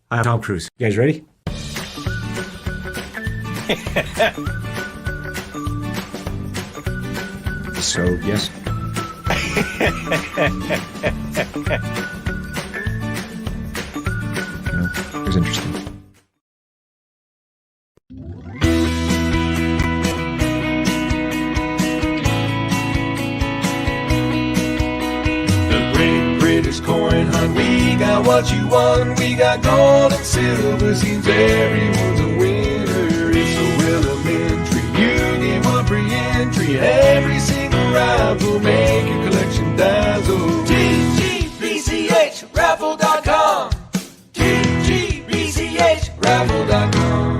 I'm Tom Cruise. You guys ready? So, yes. It was interesting. The Great British Coin Hunt, we got what you want. We got gold and silver, seems everyone's a winner. It's so elementary, you get one free entry. Every single round will make your collection dazzle. TGBCHraffle.com, TGBCHraffle.com.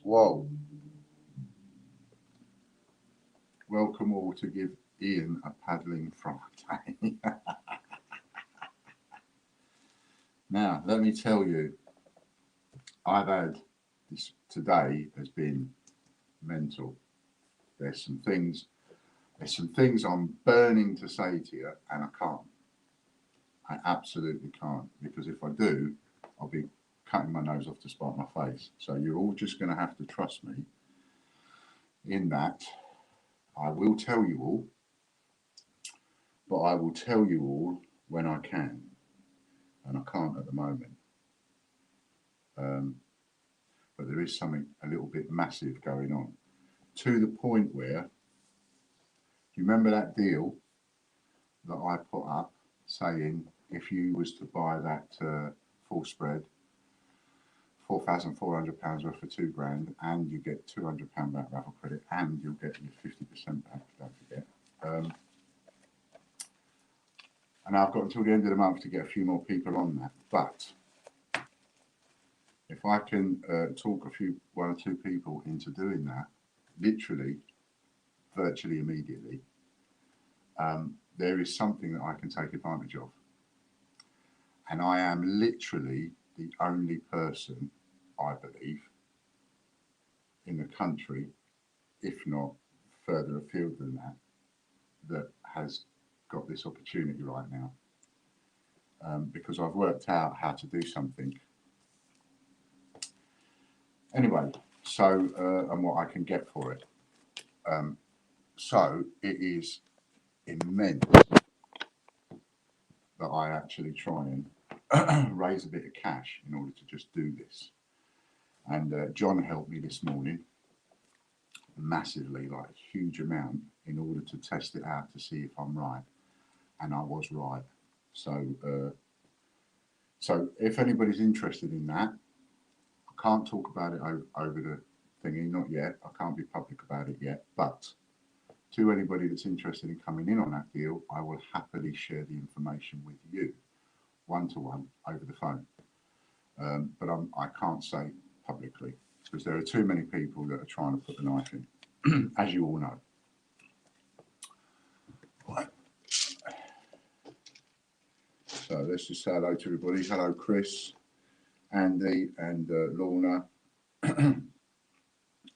Whoa. Welcome all to give Ian a paddling Friday. Now, let me tell you, I've had this today has been mental. There's some things I'm burning to say to you, and I can't. I absolutely can't, because if I do, I'll be cutting my nose off to spite my face. So you're all just going to have to trust me in that. I will tell you all, but I will tell you all when I can, and I can't at the moment. But there is something a little bit massive going on, to the point where, do you remember that deal that I put up saying if you was to buy that full spread, £4,400 worth for £2,000, and you get £200 back raffle credit, and you'll get your 50% back, don't forget. And I've got until the end of the month to get a few more people on that. But if I can talk one or two people into doing that, literally, virtually immediately, there is something that I can take advantage of. And I am literally the only person, I believe, in the country, if not further afield than that, that has got this opportunity right now. Because I've worked out how to do something. Anyway, so, and what I can get for it. So it is immense that I actually try and raise a bit of cash in order to just do this. And John helped me this morning massively, like a huge amount, in order to test it out to see if I'm right. And I was right. So, so if anybody's interested in that, I can't talk about it over the thingy, not yet. I can't be public about it yet. But to anybody that's interested in coming in on that deal, I will happily share the information with you, one-to-one, over the phone. But I can't say publicly, because there are too many people that are trying to put the knife in, as you all know. Right. So let's just say hello to everybody. Hello, Chris, Andy, and Lorna,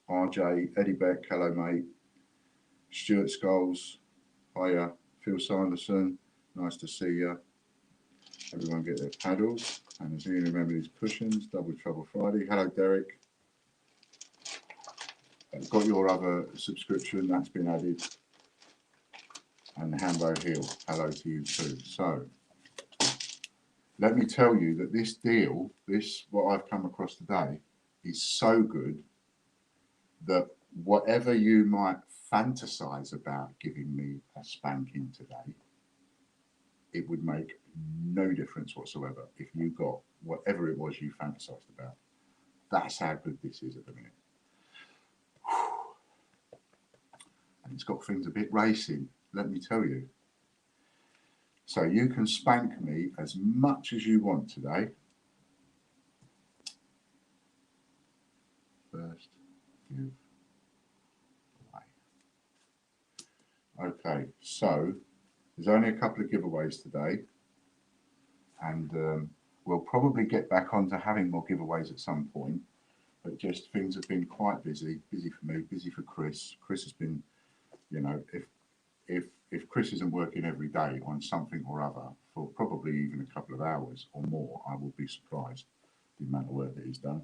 RJ, Eddie Beck, hello, mate. Stuart Scholes, hiya. Phil Sanderson, nice to see you. Everyone get their paddles. And as you remember these cushions, Double Trouble Friday. Hello, Derek. I've got your other subscription, that's been added. And the Hambo Hill, hello to you too. So, let me tell you that this deal, what I've come across today, is so good that whatever you might fantasize about giving me a spanking today, it would make no difference whatsoever if you got whatever it was you fantasized about. That's how good this is at the minute. And it's got things a bit racing, let me tell you. So you can spank me as much as you want today. First give away. Okay, so there's only a couple of giveaways today, and we'll probably get back on to having more giveaways at some point, but just things have been quite busy for me, busy for Chris. Chris has been, you know, if Chris isn't working every day on something or other for probably even a couple of hours or more, I will be surprised the amount of work that he's done.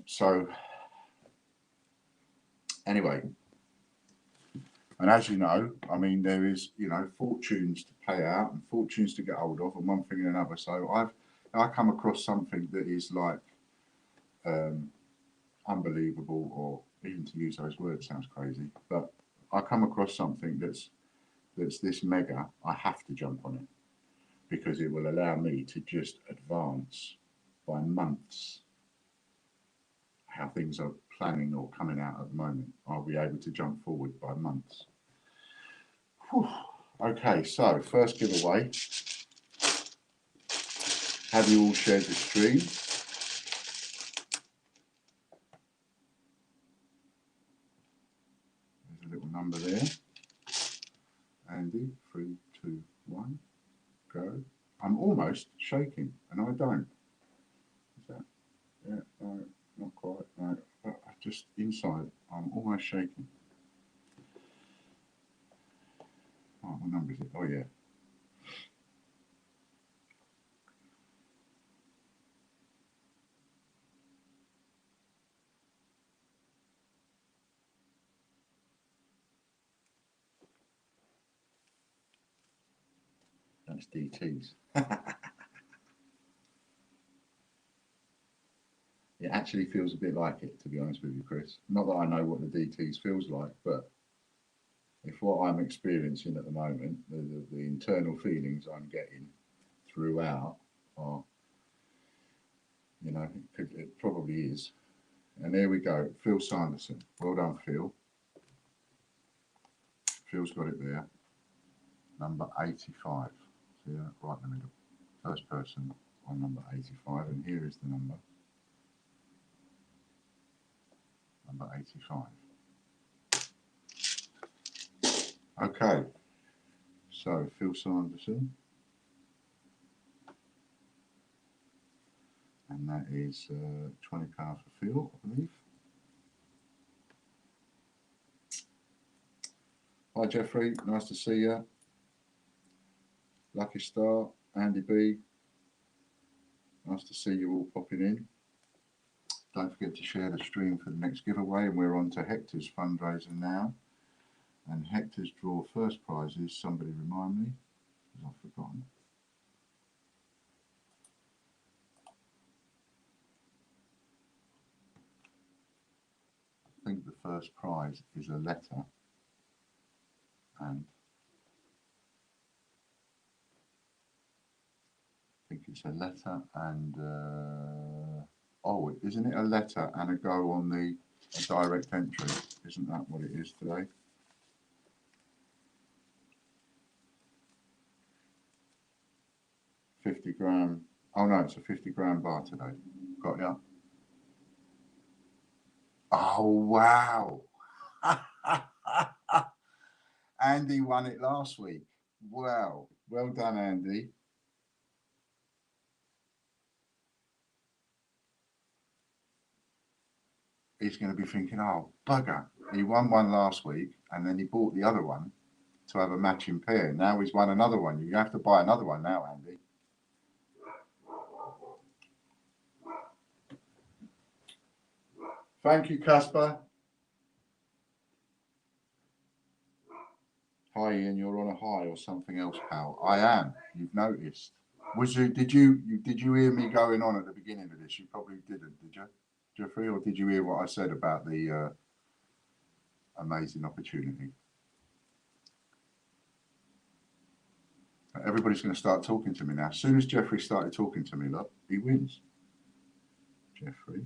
So anyway, and as you know, I mean, there is, you know, fortunes to pay out and fortunes to get hold of, and one thing and another. So I come across something that is like unbelievable, or even to use those words sounds crazy, but I come across something that's this mega. I have to jump on it because it will allow me to just advance by months how things are planning or coming out at the moment. I'll be able to jump forward by months. Whew. Okay, so first giveaway. Have you all shared the stream? There's a little number there. Andy, 3, 2, 1, go. I'm almost shaking, and I don't. Is that? Yeah, no, not quite. No, but just inside, I'm almost shaking. Oh, what number is it? Oh, yeah. That's DTs. It actually feels a bit like it, to be honest with you, Chris. Not that I know what the DTs feels like, but if what I'm experiencing at the moment, the internal feelings I'm getting throughout are, you know, it probably is. And there we go, Phil Sanderson. Well done, Phil. Phil's got it there. Number 85. See that? Right in the middle. First person on number 85. And here is the number. Number 85. Okay. So, Phil Sanderson. And that is £20 for Phil, I believe. Hi, Jeffrey. Nice to see you. Lucky Star, Andy B. Nice to see you all popping in. Don't forget to share the stream for the next giveaway. And we're on to Hector's fundraiser now. And Hector's draw first prizes. Somebody remind me, because I've forgotten. I think the first prize is a letter. And I think it's a letter and, oh, isn't it a letter and a go on the direct entry? Isn't that what it is today? £50. Oh no, it's a 50-gram bar today. Got ya. Oh wow. Andy won it last week. Wow. Well done, Andy. He's going to be thinking, oh, bugger. He won one last week and then he bought the other one to have a matching pair. Now he's won another one. You have to buy another one now, Andy. Thank you, Casper. Hi, Ian. You're on a high or something else, pal. I am. You've noticed. Was you? Did you hear me going on at the beginning of this? You probably didn't, did you, Jeffrey? Or did you hear what I said about the amazing opportunity? Everybody's going to start talking to me now. As soon as Jeffrey started talking to me, look, he wins. Jeffrey.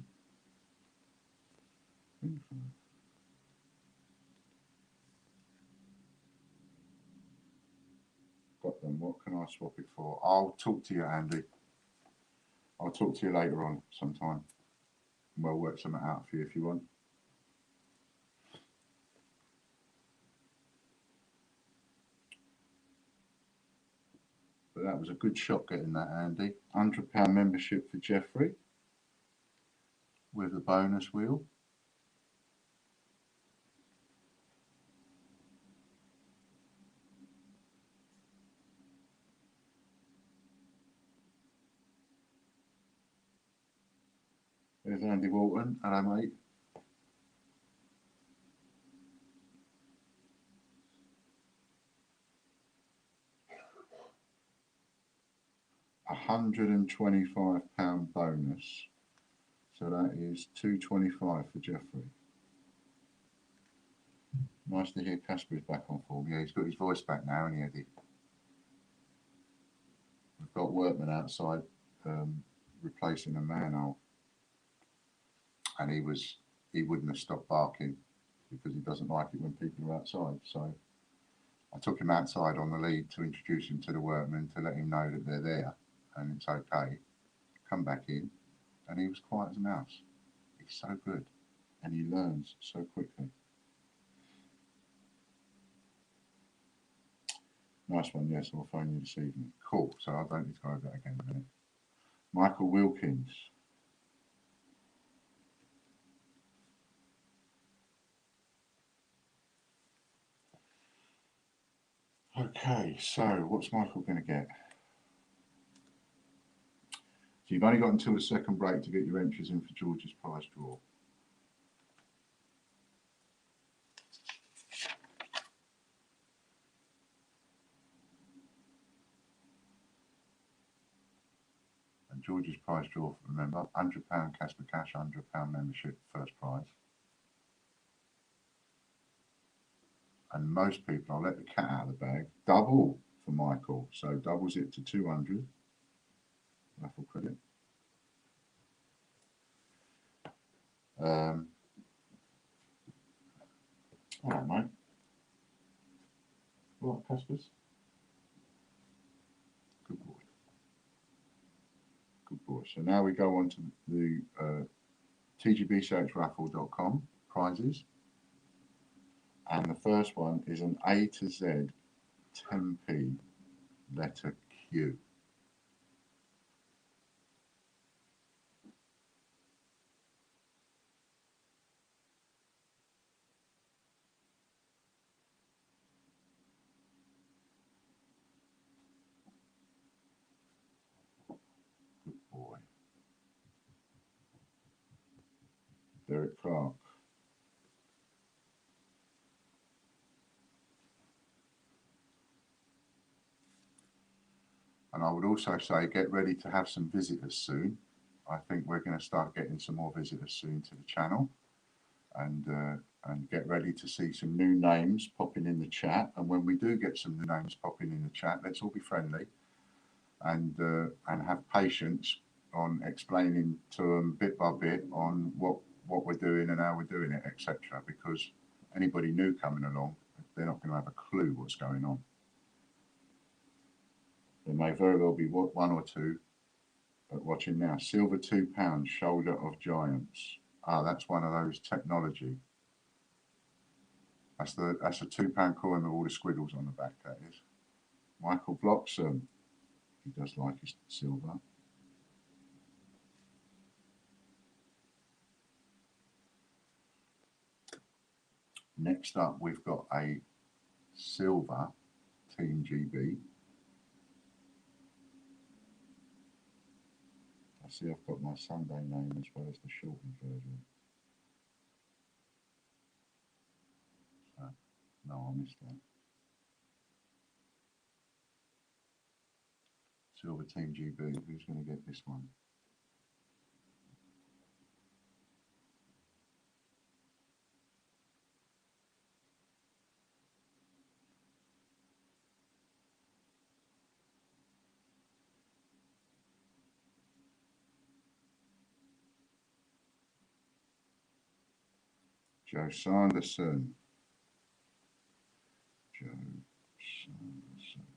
Got them. What can I swap it for? I'll talk to you, Andy. I'll talk to you later on sometime. We'll work something out for you if you want. But that was a good shot getting that, Andy. £100 membership for Jeffrey with the bonus wheel. There's Andy Walton. Hello, mate. £125 bonus. So that is £225 for Jeffrey. Nice to hear Casper's back on form. Yeah, he's got his voice back now, hasn't he, Eddie? We've got workmen outside replacing a manhole, and he wouldn't have stopped barking because he doesn't like it when people are outside. So I took him outside on the lead to introduce him to the workmen to let him know that they're there and it's okay. Come back in, and he was quiet as a mouse. He's so good, and he learns so quickly. Nice one, yes, I'll phone you this evening. Cool, so I don't need to go over that again in a minute. Michael Wilkins. Okay, so what's Michael going to get? So you've only got until the second break to get your entries in for George's prize draw. And George's prize draw, remember, £100 Casper Cash, £100 membership, first prize. And most people, I'll let the cat out of the bag, double for Michael. So doubles it to 200 raffle credit. All right, mate. All right, Caspers. Good boy. Good boy. So now we go on to the tgbchraffle.com prizes. And the first one is an A to Z 10p letter Q. Good boy. Derek Clark. And I would also say get ready to have some visitors soon. I think we're going to start getting some more visitors soon to the channel, and get ready to see some new names popping in the chat. And when we do get some new names popping in the chat, let's all be friendly and have patience on explaining to them bit by bit on what we're doing and how we're doing it, etc. Because anybody new coming along, they're not going to have a clue what's going on. There may very well be one or two watching now. Silver £2, Shoulder of Giants. Ah, that's one of those technology. That's a £2 coin with all the squiggles on the back, that is. Michael Bloxham. He does like his silver. Next up, we've got a silver Team GB. I see I've got my Sunday name as well as the shortened version. So, no, I missed that. Silver Team GB, who's going to get this one? Joe Sanderson. Joe Sanderson.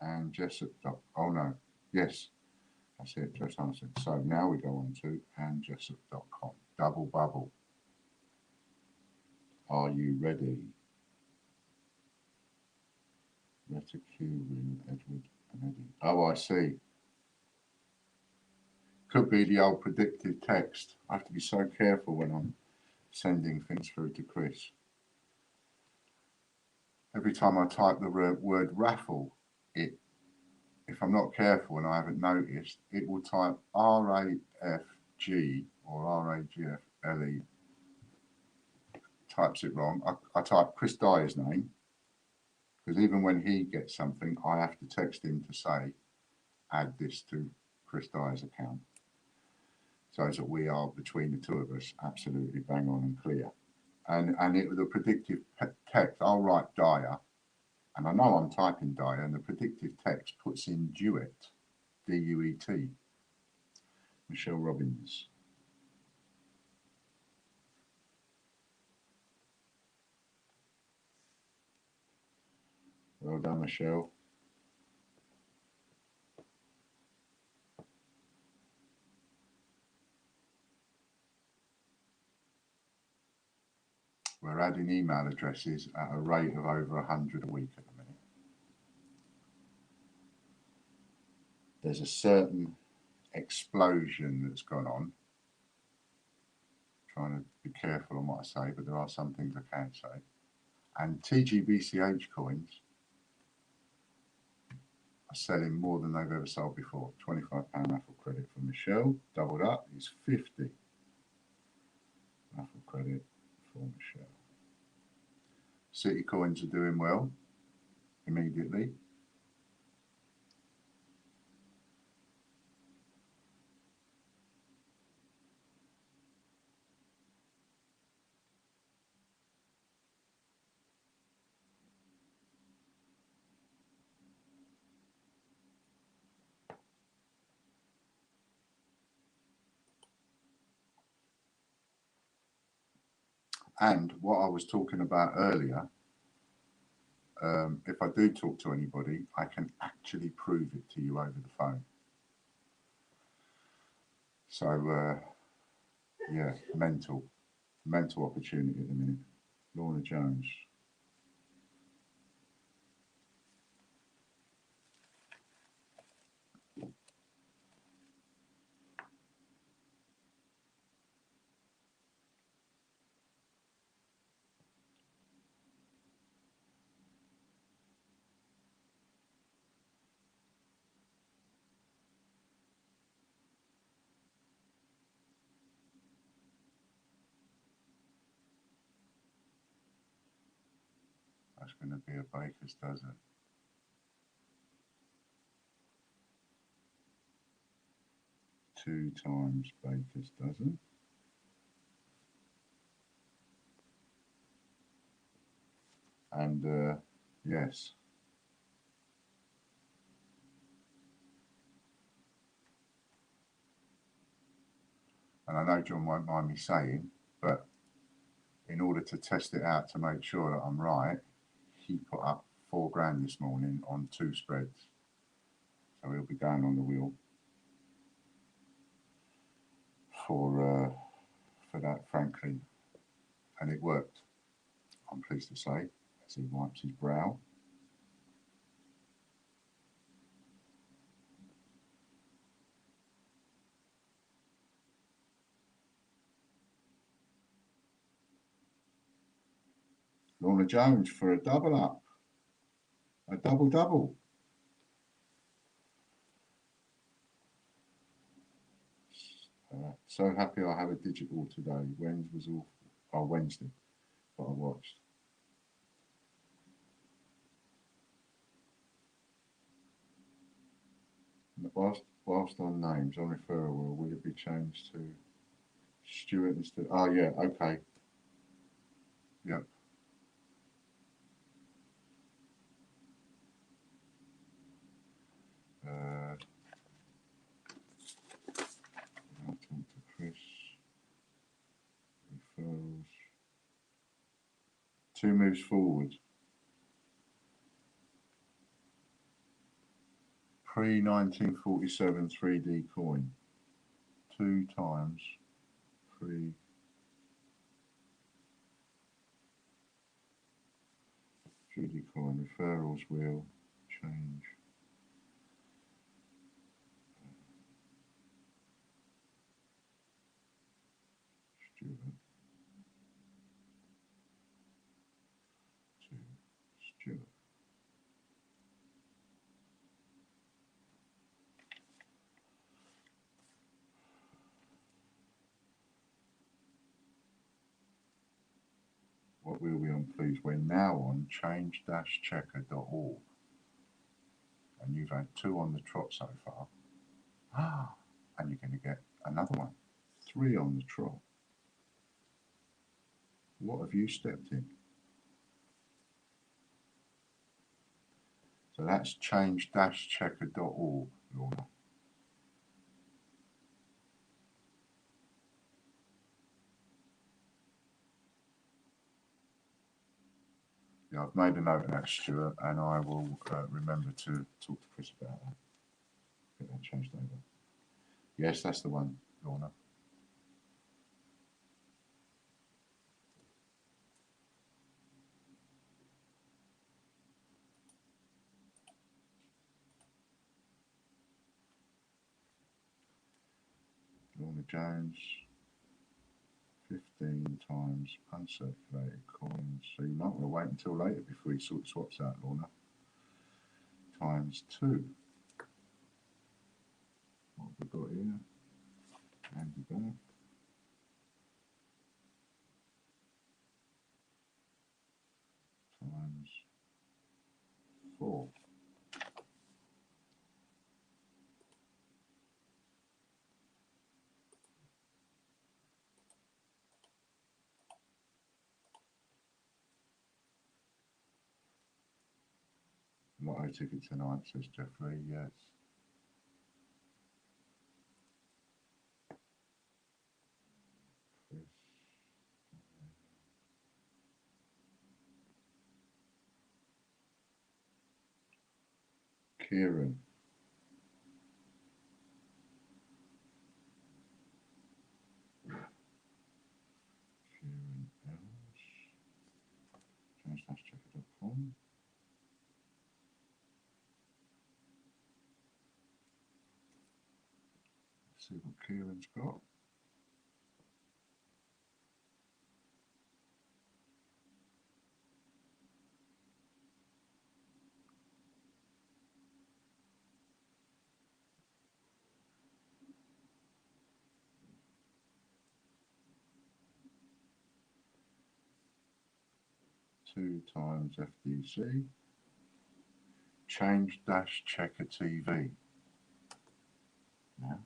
And Jessup. Oh no, yes, that's it, Joe Sanderson. So now we go on to andjessup.com. Double bubble. Are you ready? Letter Q, Win, Edward, and Eddie. Oh, I see. Could be the old predictive text. I have to be so careful when I'm sending things through to Chris. Every time I type the word raffle, it if I'm not careful and I haven't noticed, it will type RAFG or RAGFLE, types it wrong. I type Chris Dyer's name, because even when he gets something, I have to text him to say, add this to Chris Dyer's account. So that we are, between the two of us, absolutely bang on and clear. And the predictive text, I'll write Dyer, and I know I'm typing Dyer, and the predictive text puts in Duet, D-U-E-T, Michelle Robbins. Well done, Michelle. We're adding email addresses at a rate of over 100 a week at the minute. There's a certain explosion that's gone on. Trying to be careful on what I say, but there are some things I can say. And TGBCH coins are selling more than they've ever sold before. £25 raffle credit for Michelle, doubled up is 50 raffle credit for Michelle. City coins are doing well immediately. And what I was talking about earlier, if I do talk to anybody, I can actually prove it to you over the phone. So, yeah, mental opportunity at the minute. Lorna Jones. That's going to be a baker's dozen. Two times baker's dozen. And yes. And I know John won't mind me saying, but in order to test it out to make sure that I'm right, he put up £4 this morning on 2 spreads. So he'll be down on the wheel for that, frankly. And it worked, I'm pleased to say, as he wipes his brow. Lorna Jones for a double up. A double. So happy I have a digital today. Wednesday was awful. Oh, Wednesday, but I watched. Whilst on names, on referral, will it be changed to Stuart instead? Oh, yeah, okay. Yep. I'll talk to Chris. Referrals. 2 moves forward. Pre-1947 3D coin. 2 times pre 3D coin. Referrals will change. Stuart to Stuart. What will we on, please? We're now on change-checker.org. And you've had 2 on the trot so far. And you're going to get another one. 3 on the trot. What have you stepped in? So that's change-checker.org, Lorna. Yeah, I've made a note of that, Stuart, and I will remember to talk to Chris about that. Get that changed over. Yes, that's the one, Lorna. Lorna Jones, 15 times uncirculated coins. So you might want to wait until later before you sort swaps out, Lorna. Times 2. What have we got here? Andy back. Times 4. Lotto ticket tonight, says Jeffrey. Yes. Chris. Kieran. Kieran Els. Change-checker.com. See what Kieran's got. Two times FDC. Change-checker TV. Now.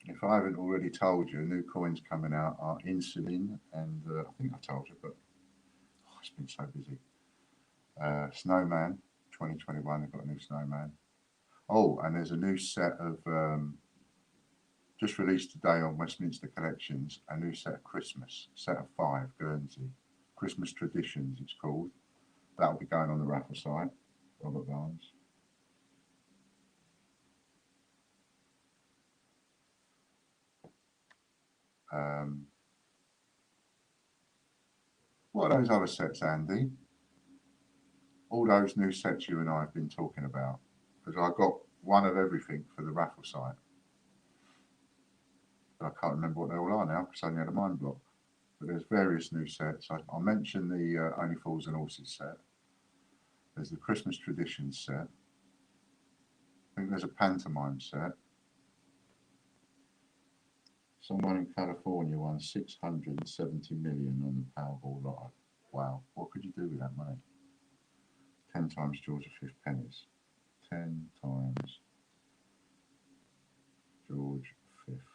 If I haven't already told you, new coins coming out are insulin, and I think I told you, but it's been so busy. Snowman, 2021, they've got a new Snowman. Oh, and there's a new set of, just released today on Westminster Collections, a new set of Christmas, set of 5, Guernsey. Christmas Traditions, it's called. That'll be going on the raffle site, Robert Barnes. What are those other sets, Andy? All those new sets you and I have been talking about. Because I got one of everything for the raffle site. But I can't remember what they all are now because I only had a mind block. But there's various new sets. I'll mention the Only Fools and Horses set. There's the Christmas Traditions set. I think there's a pantomime set. Someone in California won 670 million on the Powerball lotto. Wow, what could you do with that money? 10 times Georgia 5th pennies. 10 times George 5th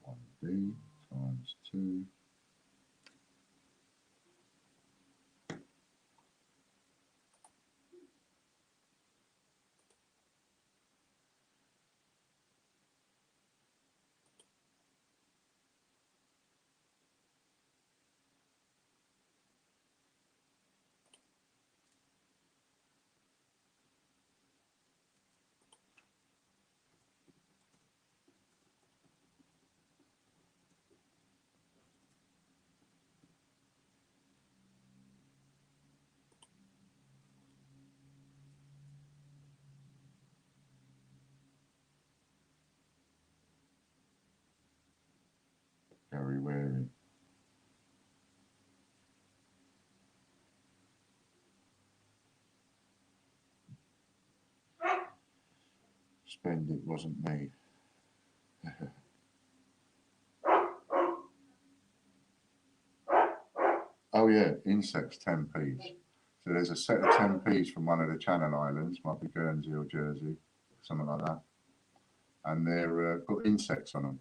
1D times 2. Gary Waring. spend it wasn't me. Oh yeah, insects 10p's. So there's a set of 10p's from one of the Channel Islands, might be Guernsey or Jersey, something like that. And they're got insects on them.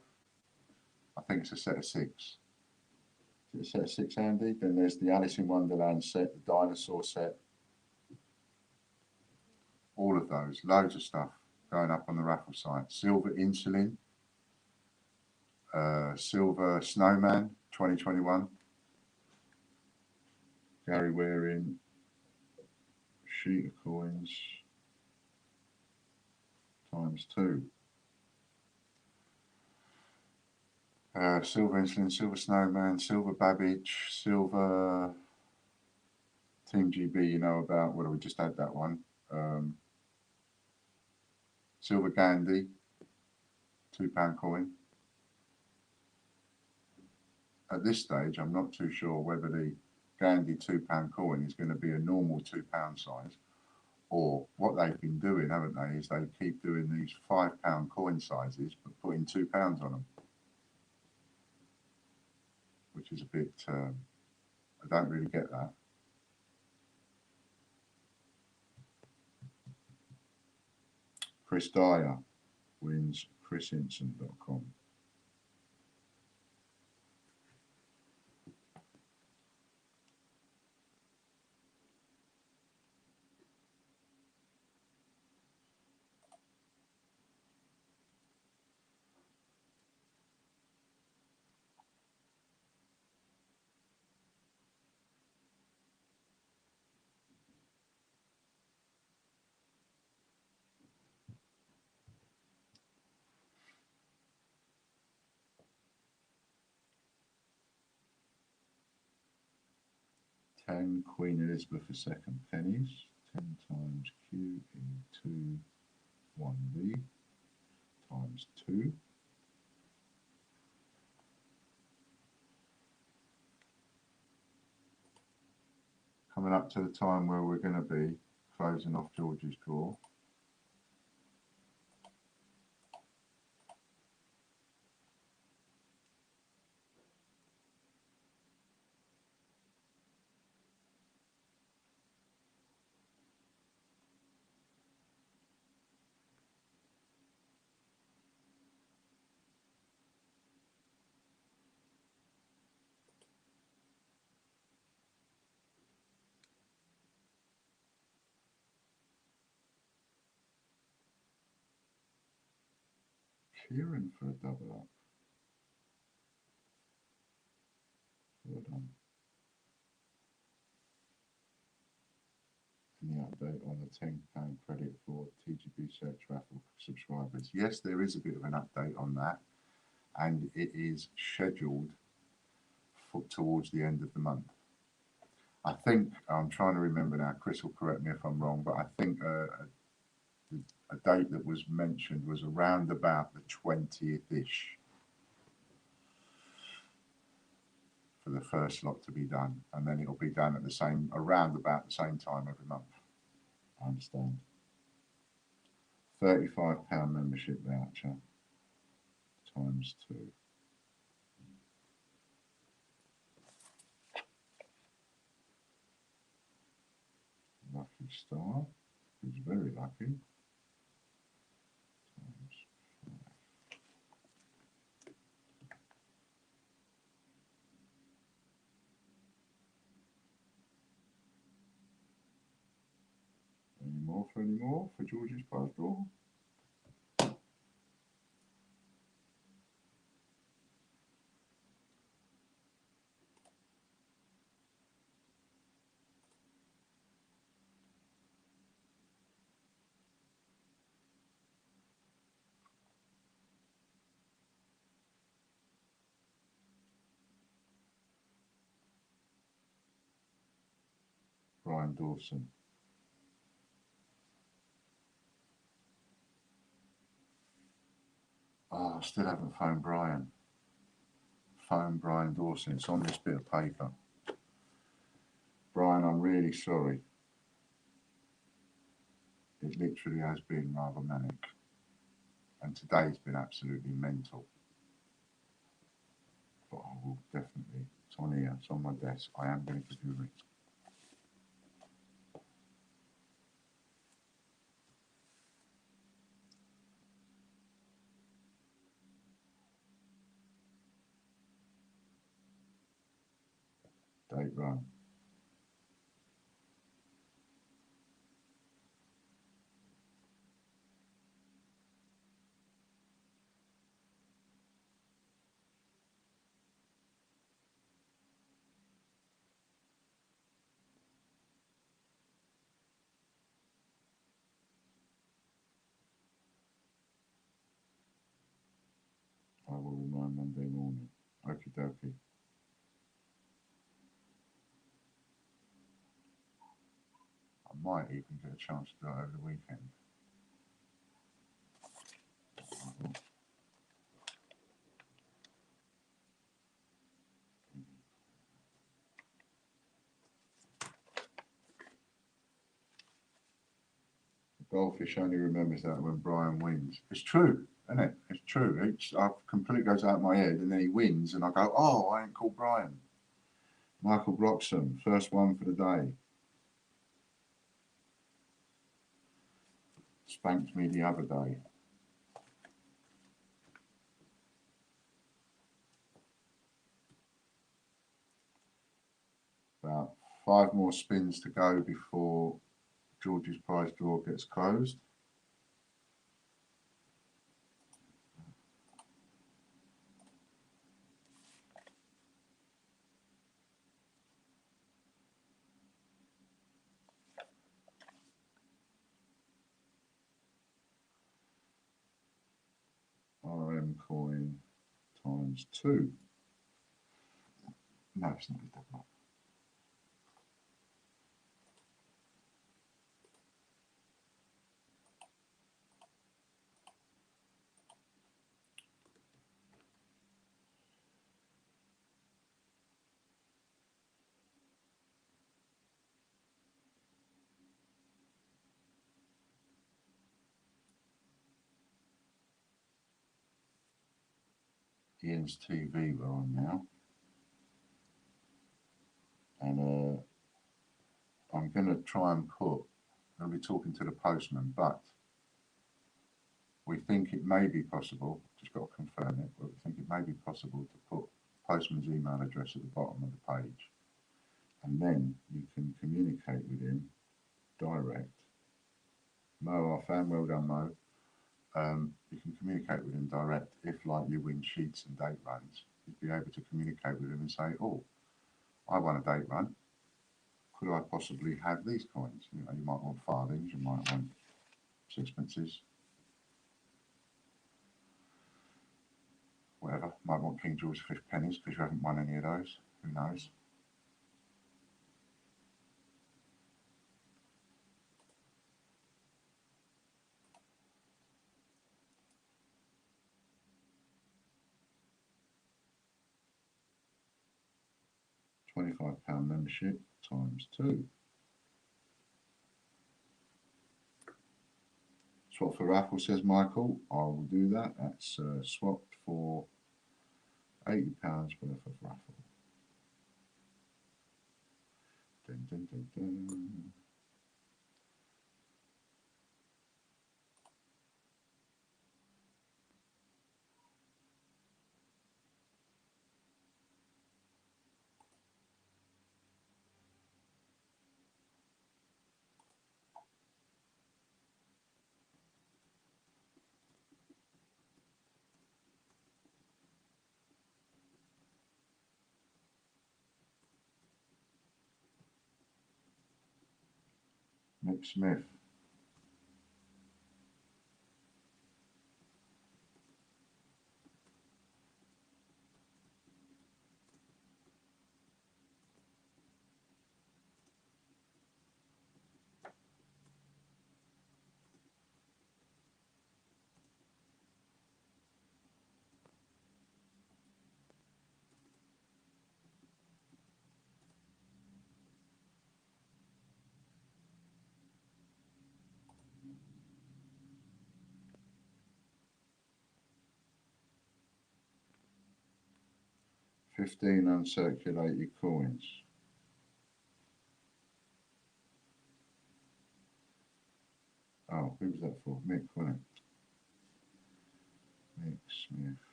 I think it's a set of 6. Is it a set of 6, Andy? Then there's the Alice in Wonderland set, the dinosaur set. All of those, loads of stuff going up on the raffle site. Silver insulin, silver snowman, 2021. Gary Waring, sheet of coins, ×2. Silver insulin, silver snowman, silver Babbage, silver Team GB. You know about. Well, we just had that one. Silver Gandhi, £2 coin. At this stage, I'm not too sure whether the Gandhi £2 coin is going to be a normal £2 size, or what they've been doing, haven't they, is they keep doing these £5 coin sizes, but putting £2 on them, which is a bit, I don't really get that. Chris Dyer wins chrisinstant.com. Ten Queen Elizabeth II pennies, 10 times QE2 1V times 2. Coming up to the time where we're going to be closing off George's drawer. Kieran for a double up. Well done. Any update on the £10 credit for TGB Search Raffle subscribers? Yes, there is a bit of an update on that, and it is scheduled for towards the end of the month. I think, I'm trying to remember now, Chris will correct me if I'm wrong, but I think a date that was mentioned was around about the 20th-ish for the first lot to be done, and then it'll be done at the same, around about the same time every month. I understand. £35 membership voucher times 2. Lucky star, who's very lucky. Times 5. Any more for George's prize draw? Brian Dawson. Oh, I still haven't phoned Brian. Phone Brian Dawson. It's on this bit of paper. Brian, I'm really sorry. It literally has been rather manic. And today's been absolutely mental. But I will definitely, it's on here, it's on my desk. I am going to give you a ring. Date run. I will remind Monday morning. Okie dokie. I might even get a chance to do it over the weekend. The goldfish only remembers that when Brian wins. It's true, isn't it? It's true. I completely goes out of my head, and then he wins, and I go, oh, I ain't called Brian. Michael Broxham, first one for the day. Spanked me the other day. About 5 more spins to go before George's prize draw gets closed. RM coin times 2. No, it's not a double up. Ian's TV we're on now. And I'm going to try and I'll be talking to the postman, but we think it may be possible, just got to confirm it, but we think it may be possible to put postman's email address at the bottom of the page. And then you can communicate with him direct. Mo, our fan, well done, Mo. You can communicate with him direct if, like, you win sheets and date runs. You'd be able to communicate with him and say, oh, I won a date run. Could I possibly have these coins? You know, you might want farthings, you might want sixpences, whatever. Might want King George V pennies because you haven't won any of those. Who knows? £25 membership times 2. Swap for raffle, says Michael. I will do that. That's swapped for £80 worth of raffle. Dun, dun, dun, dun. Nick Smith. 15 uncirculated coins. Oh, who was that for? Mick, wasn't it? Mick Smith.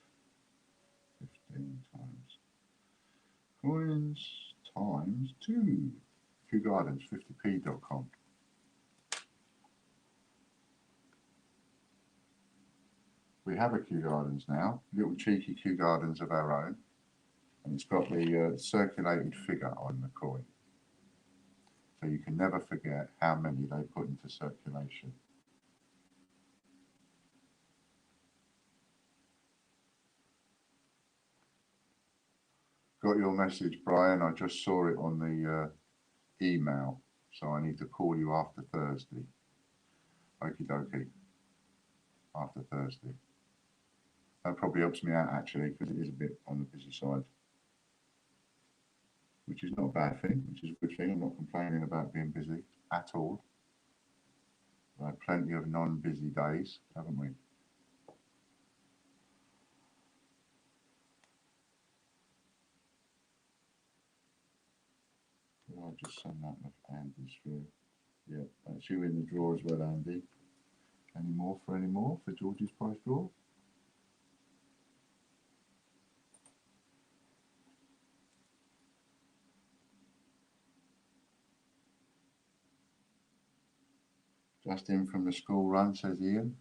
15 times. Coins times 2. Kew Gardens, 50p.com. We have a Kew Gardens now, little cheeky Kew Gardens of our own, and it's got the circulated figure on the coin. So you can never forget how many they put into circulation. Got your message, Brian. I just saw it on the email, so I need to call you after Thursday. Okie dokie. After Thursday. That probably helps me out actually, because it is a bit on the busy side, which is not a bad thing, which is a good thing. I'm not complaining about being busy at all. We've had plenty of non-busy days, haven't we? I'll just send that with Andy's through. Yeah, that's you in the drawer as well, Andy. Any more for George's prize draw? Just in from the school run, says Ian.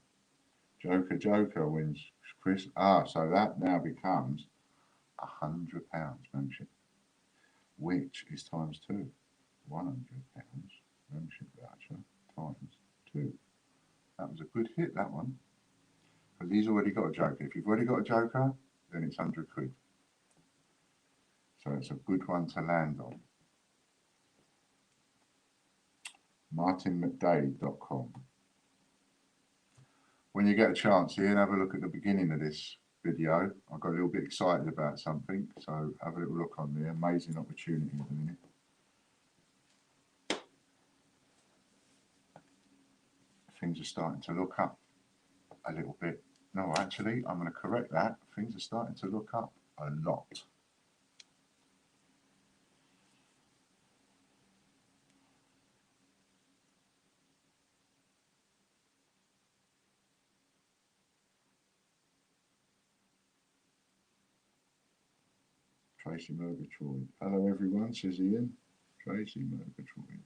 Joker wins, Chris. Ah, so that now becomes £100 membership, which is times 2. £100 membership voucher times 2. That was a good hit, that one. Because he's already got a Joker. If you've already got a Joker, then it's £100. So it's a good one to land on. martinmcdade.com. When you get a chance here, have a look at the beginning of this video. I got a little bit excited about something, so have a little look on there. Amazing opportunity at the minute. Things are starting to look up a little bit. No, actually, I'm going to correct that. Things are starting to look up a lot. Tracy Murgatroyd. Hello everyone, says Ian. Tracy Murgatroyd.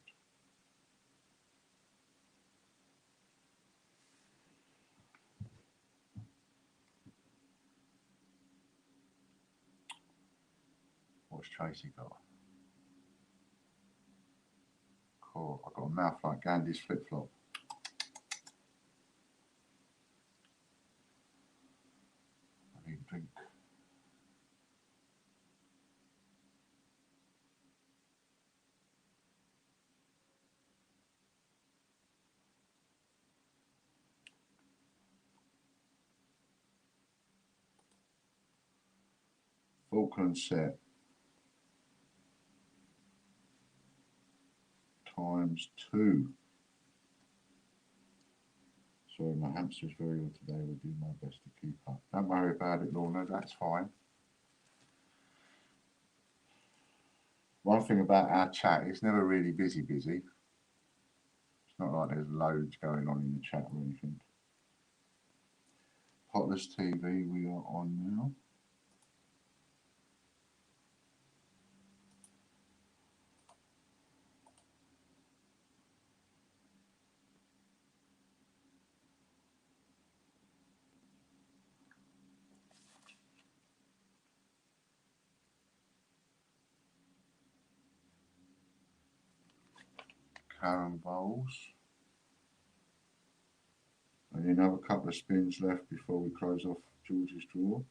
What's Tracy got? Cool. I've got a mouth like Gandhi's flip-flop. I need a drink. Falkland set times 2. Sorry, my hamster's very ill today. Will do my best to keep up. Don't worry about it, Lorna. That's fine. One thing about our chat, it's never really busy. It's not like there's loads going on in the chat or anything. Potless TV, we are on now. Karen Bowles. And another couple of spins left before we close off George's draw.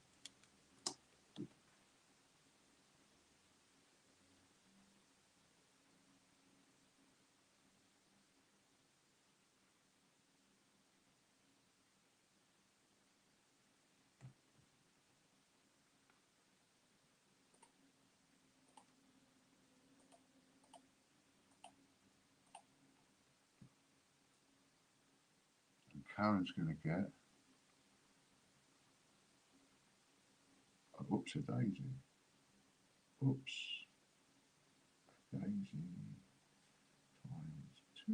And Karen's going to get a whoopsie daisy. Oops. Daisy times 2.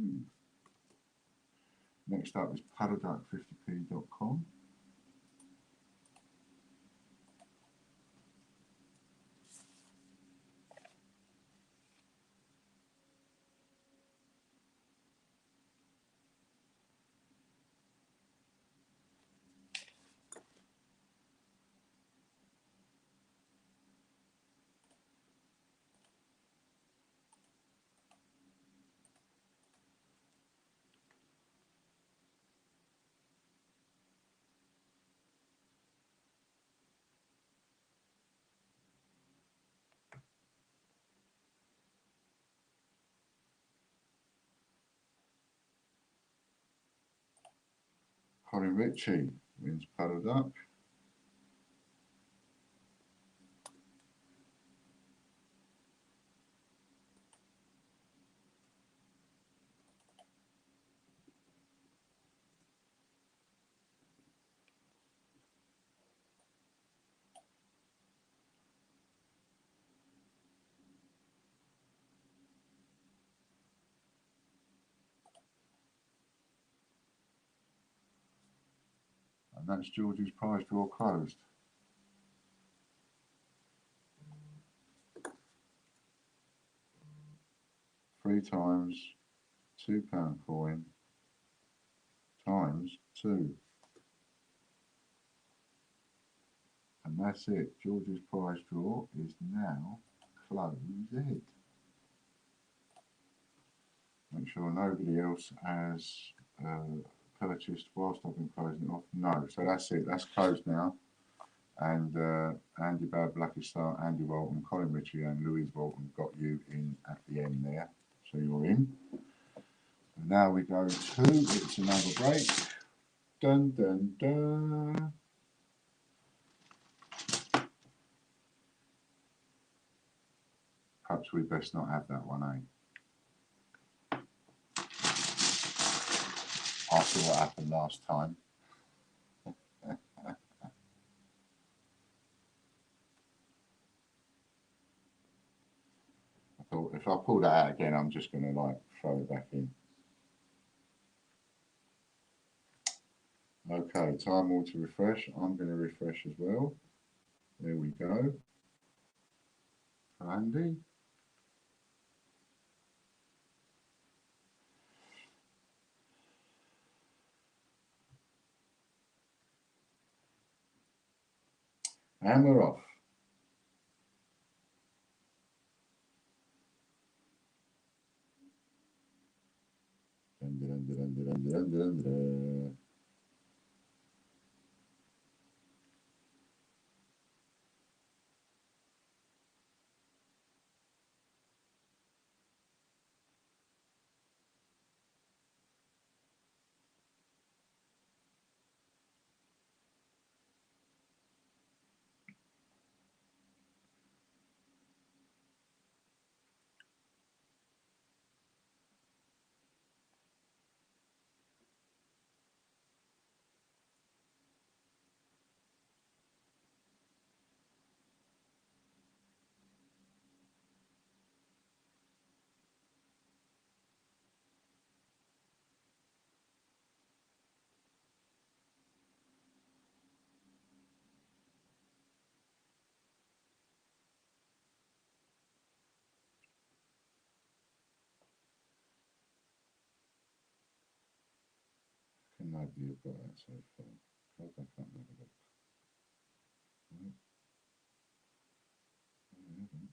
Next up is paddleduck50p.com. Colin Ritchie wins Paddle Duck. And that's George's prize draw closed. Three times £2 coin times 2. And that's it. George's prize draw is now closed. Make sure nobody else has purchased whilst I've been closing it off. No, so that's it. That's closed now. And Andy Bad, Blacky Star, Andy Walton, Colin Ritchie and Louise Walton got you in at the end there. So you're in. And now we go to It's Another Break. Dun dun dun. Perhaps we best not have that one, eh? After what happened last time. I thought if I pull that out again, I'm just going to like throw it back in. Okay, time all to refresh. I'm going to refresh as well. There we go. Andy. And we're off. Dun, dun, dun, dun, dun, dun, dun, dun. Can nobody have got that so far? Go back up and have a look. No, I haven't.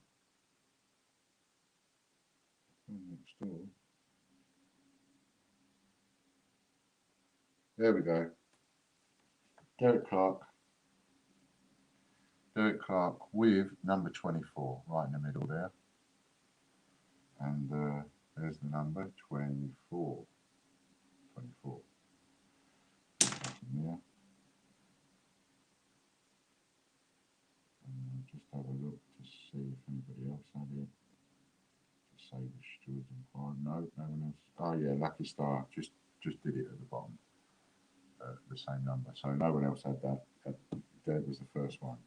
Next door. There we go. Derek Clark. Derek Clark with number 24 right in the middle there. And there's the number 24. 24. Yeah. And just have a look to see if anybody else had it. Just say the steward inquired. No, no one else. Oh yeah, Lucky Star just did it at the bottom. The same number. So no one else had that. That was the first one.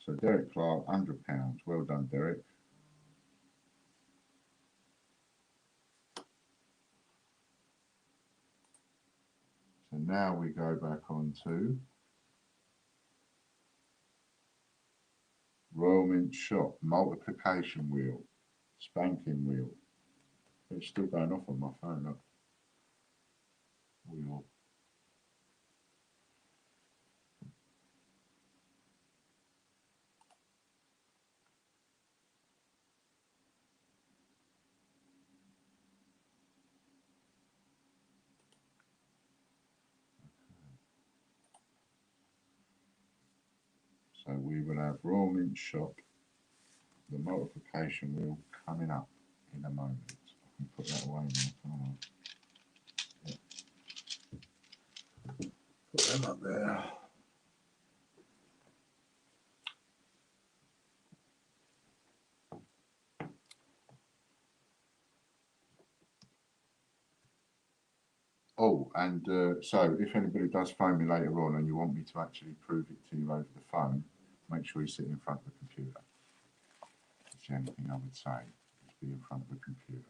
So So Derek Clark, £100. Well done, Derek. So now we go back on to Royal Mint Shop, multiplication wheel, spanking wheel. It's still going off on my phone, look. Wheel. So we will have Royal Mint Shop, the multiplication wheel coming up in a moment. I can put that away now, can't I? Yeah. Put them up there. Oh, and so if anybody does phone me later on and you want me to actually prove it to you over the phone, make sure you sit in front of the computer. That's the only thing I would say, is be in front of the computer.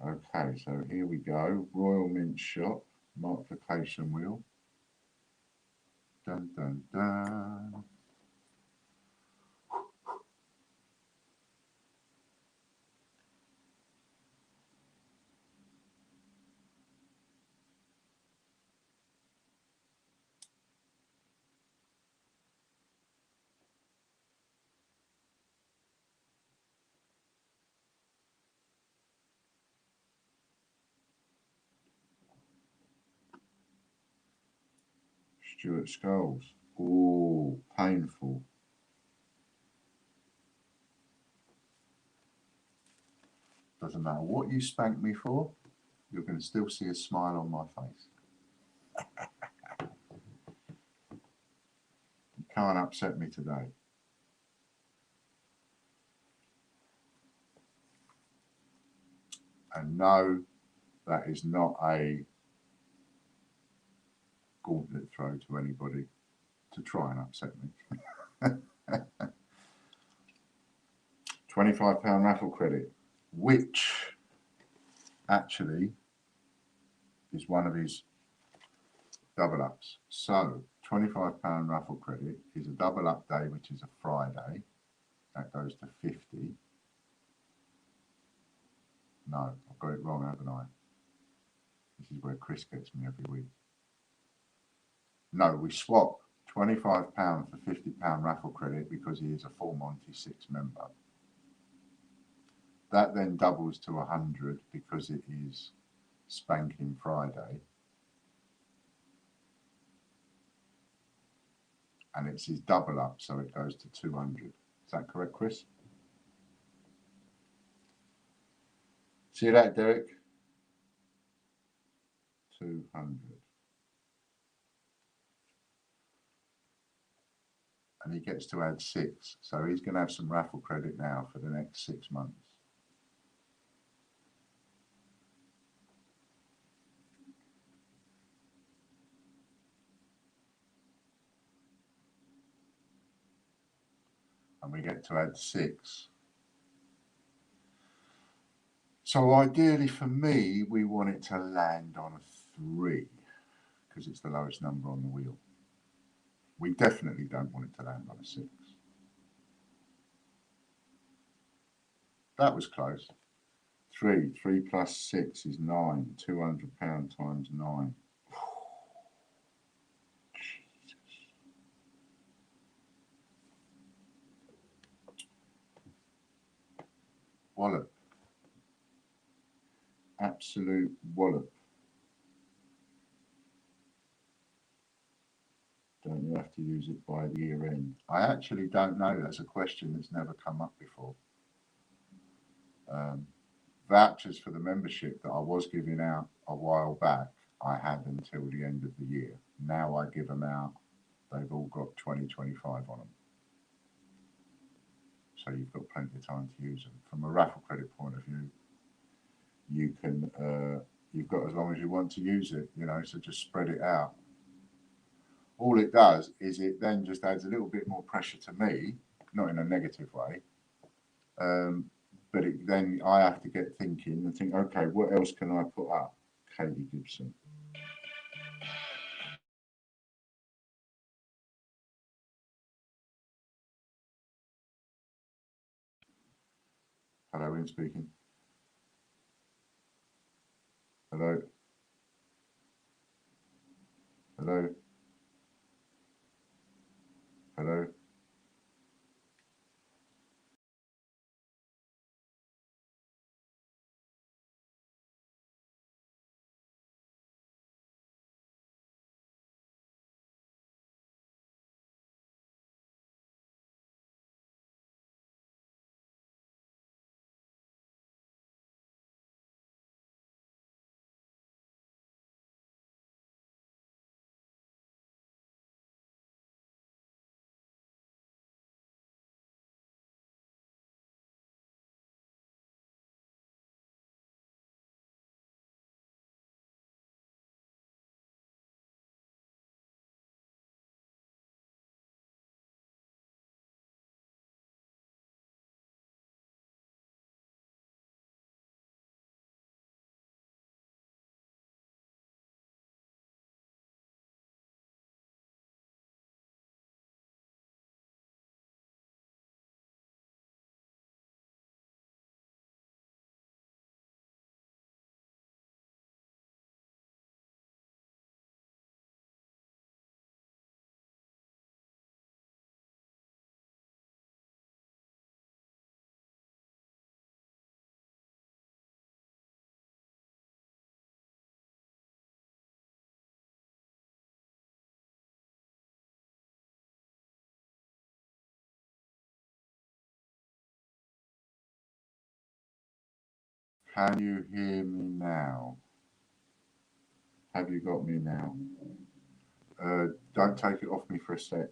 Okay, so here we go. Royal Mint Shop, multiplication wheel. Dun, dun, dun. Stuart Skulls. Oh, painful. Doesn't matter what you spank me for, you're going to still see a smile on my face. You can't upset me today. And no, that is not a gauntlet throw to anybody to try and upset me. £25 raffle credit, which actually is one of his double ups. So £25 raffle credit is a double up day, which is a Friday. That goes to 50. No, I've got it wrong, haven't I? This is where Chris gets me every week. No, we swap £25 for £50 raffle credit because he is a full Monty 6 member. That then doubles to 100 because it is Spanking Friday. And it's his double up, so it goes to 200. Is that correct, Chris? See that, Derek? 200. And he gets to add 6. So he's going to have some raffle credit now for the next 6 months. And we get to add 6. So ideally for me, we want it to land on a 3 because it's the lowest number on the wheel. We definitely don't want it to land on a 6. That was close. 3 plus 6 is 9. £200 times 9. Jesus. Wallop. Absolute wallop. Don't you have to use it by the year end? I actually don't know. That's a question that's never come up before. Vouchers for the membership that I was giving out a while back, I had until the end of the year. Now I give them out. They've all got 2025 on them. So you've got plenty of time to use them. From a raffle credit point of view, you can, you've got as long as you want to use it, you know, so just spread it out. all it does is it then just adds a little bit more pressure to me, not in a negative way. But then I have to get thinking and think, okay, what else can I put up? Katie Gibson. Hello, Ian speaking. Hello. Hello. Hello. Can you hear me now? Have you got me now? Don't take it off me for a sec.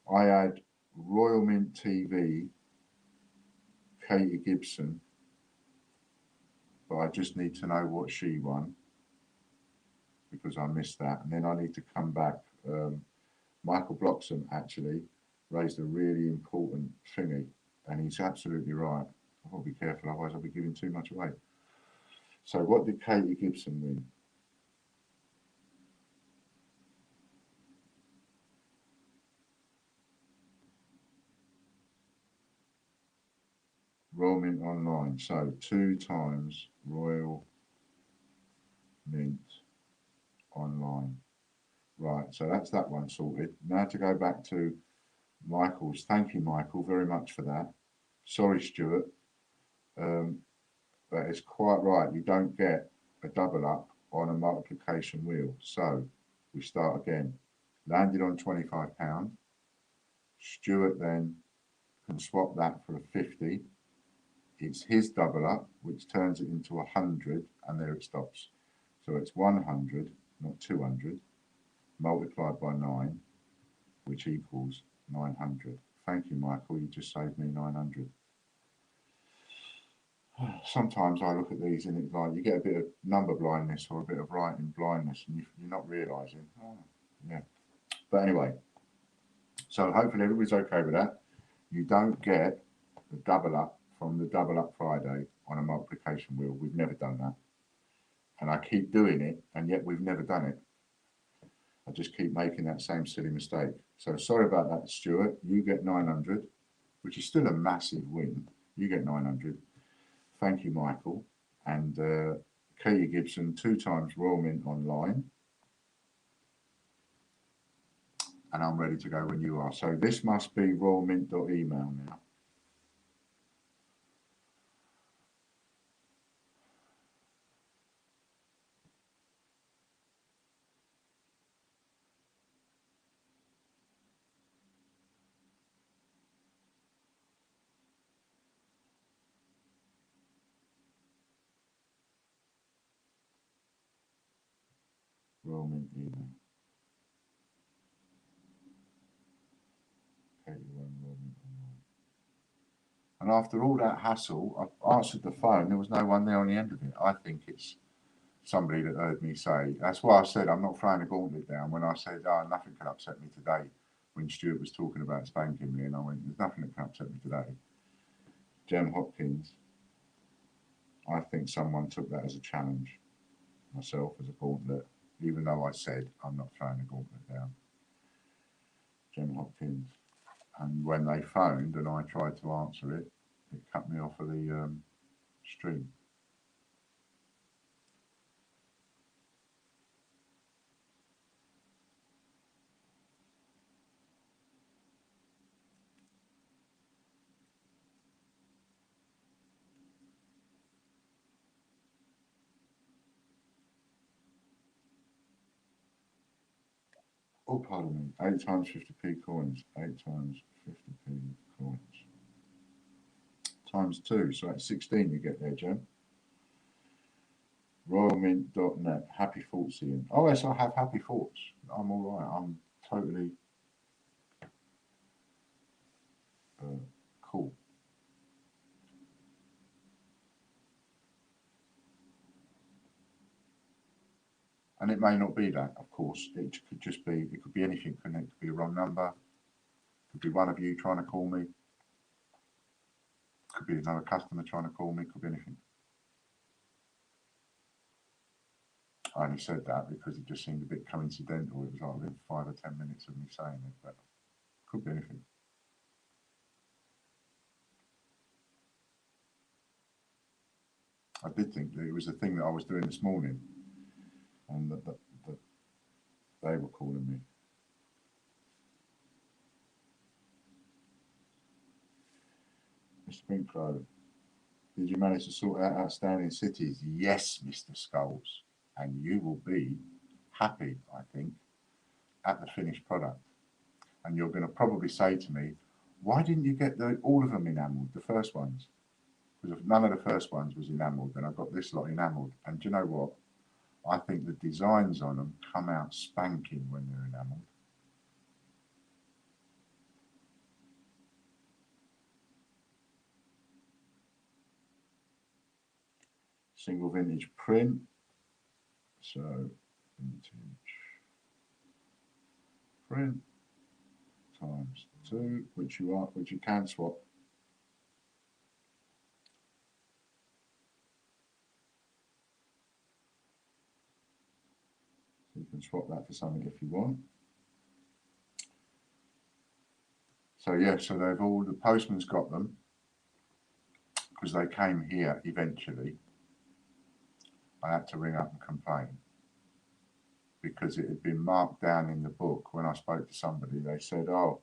I had Royal Mint TV, Katie Gibson, but I just need to know what she won because I missed that. And then I need to come back. Michael Bloxham actually raised a really important thingy, and he's absolutely right. I've got to be careful, otherwise I'll be giving too much away. So what did Katie Gibson win? Royal Mint Online. So 2 times Royal Mint Online. Right, so that's that one sorted. Now to go back to Michael's. Thank you, Michael, very much for that. Sorry, Stuart. But it's quite right. You don't get a double up on a multiplication wheel. So we start again. Landed on £25. Stuart then can swap that for a 50. It's his double up, which turns it into 100, and there it stops. So it's 100, not 200, multiplied by 9, which equals 900. Thank you, Michael. You just saved me 900. Sometimes I look at these and it's like you get a bit of number blindness or a bit of writing blindness, and you're not realising. Oh, yeah. But anyway, so hopefully everybody's okay with that. You don't get the double up from the double up Friday on a multiplication wheel. We've never done that. And I keep doing it, and yet we've never done it. I just keep making that same silly mistake. So sorry about that, Stuart. You get 900, which is still a massive win. You get 900. Thank you, Michael. And Katie Gibson, 2 times Royal Mint Online. And I'm ready to go when you are. So this must be royalmint.email now. Royal Mint email. Katie Royal Mint Online. And after all that hassle, I answered the phone. There was no one there on the end of it. I think it's somebody that heard me say, that's why I said I'm not throwing a gauntlet down. When I said, oh, nothing can upset me today, when Stuart was talking about spanking me, and I went, there's nothing that can upset me today. Jem Hopkins, I think someone took that as a challenge, myself as a gauntlet, even though I said I'm not throwing a gauntlet down. Jem Hopkins. And when they phoned and I tried to answer it, it cut me off of the stream. Oh, pardon me. 8 times 50p coins. 8 times 50p coins. Times 2. So that's 16 you get there, Jem. Royalmint.net. Happy thoughts, Ian. Oh, yes, I have happy thoughts. I'm all right. I'm totally cool. And it may not be that, of course. It could just be, it could be anything, couldn't it? It could be a wrong number. It could be one of you trying to call me. It could be another customer trying to call me. It could be anything. I only said that because it just seemed a bit coincidental. It was like within 5 or 10 minutes of me saying it, but it could be anything. I did think that it was the thing that I was doing this morning, and that they were calling me. Mr. Pinkcrow, did you manage to sort out outstanding cities? Yes, Mr. Skulls, and you will be happy, I think, at the finished product. And you're going to probably say to me, why didn't you get all of them enamelled, the first ones? Because none of the first ones was enamelled, and I got this lot enamelled. And do you know what? I think the designs on them come out spanking when they're enamelled. Single vintage print. So vintage print times 2, which you can swap. So you can swap that for something if you want. So yeah, so they've all, the postman's got them because they came here eventually. I had to ring up and complain because it had been marked down in the book. When I spoke to somebody, they said, oh,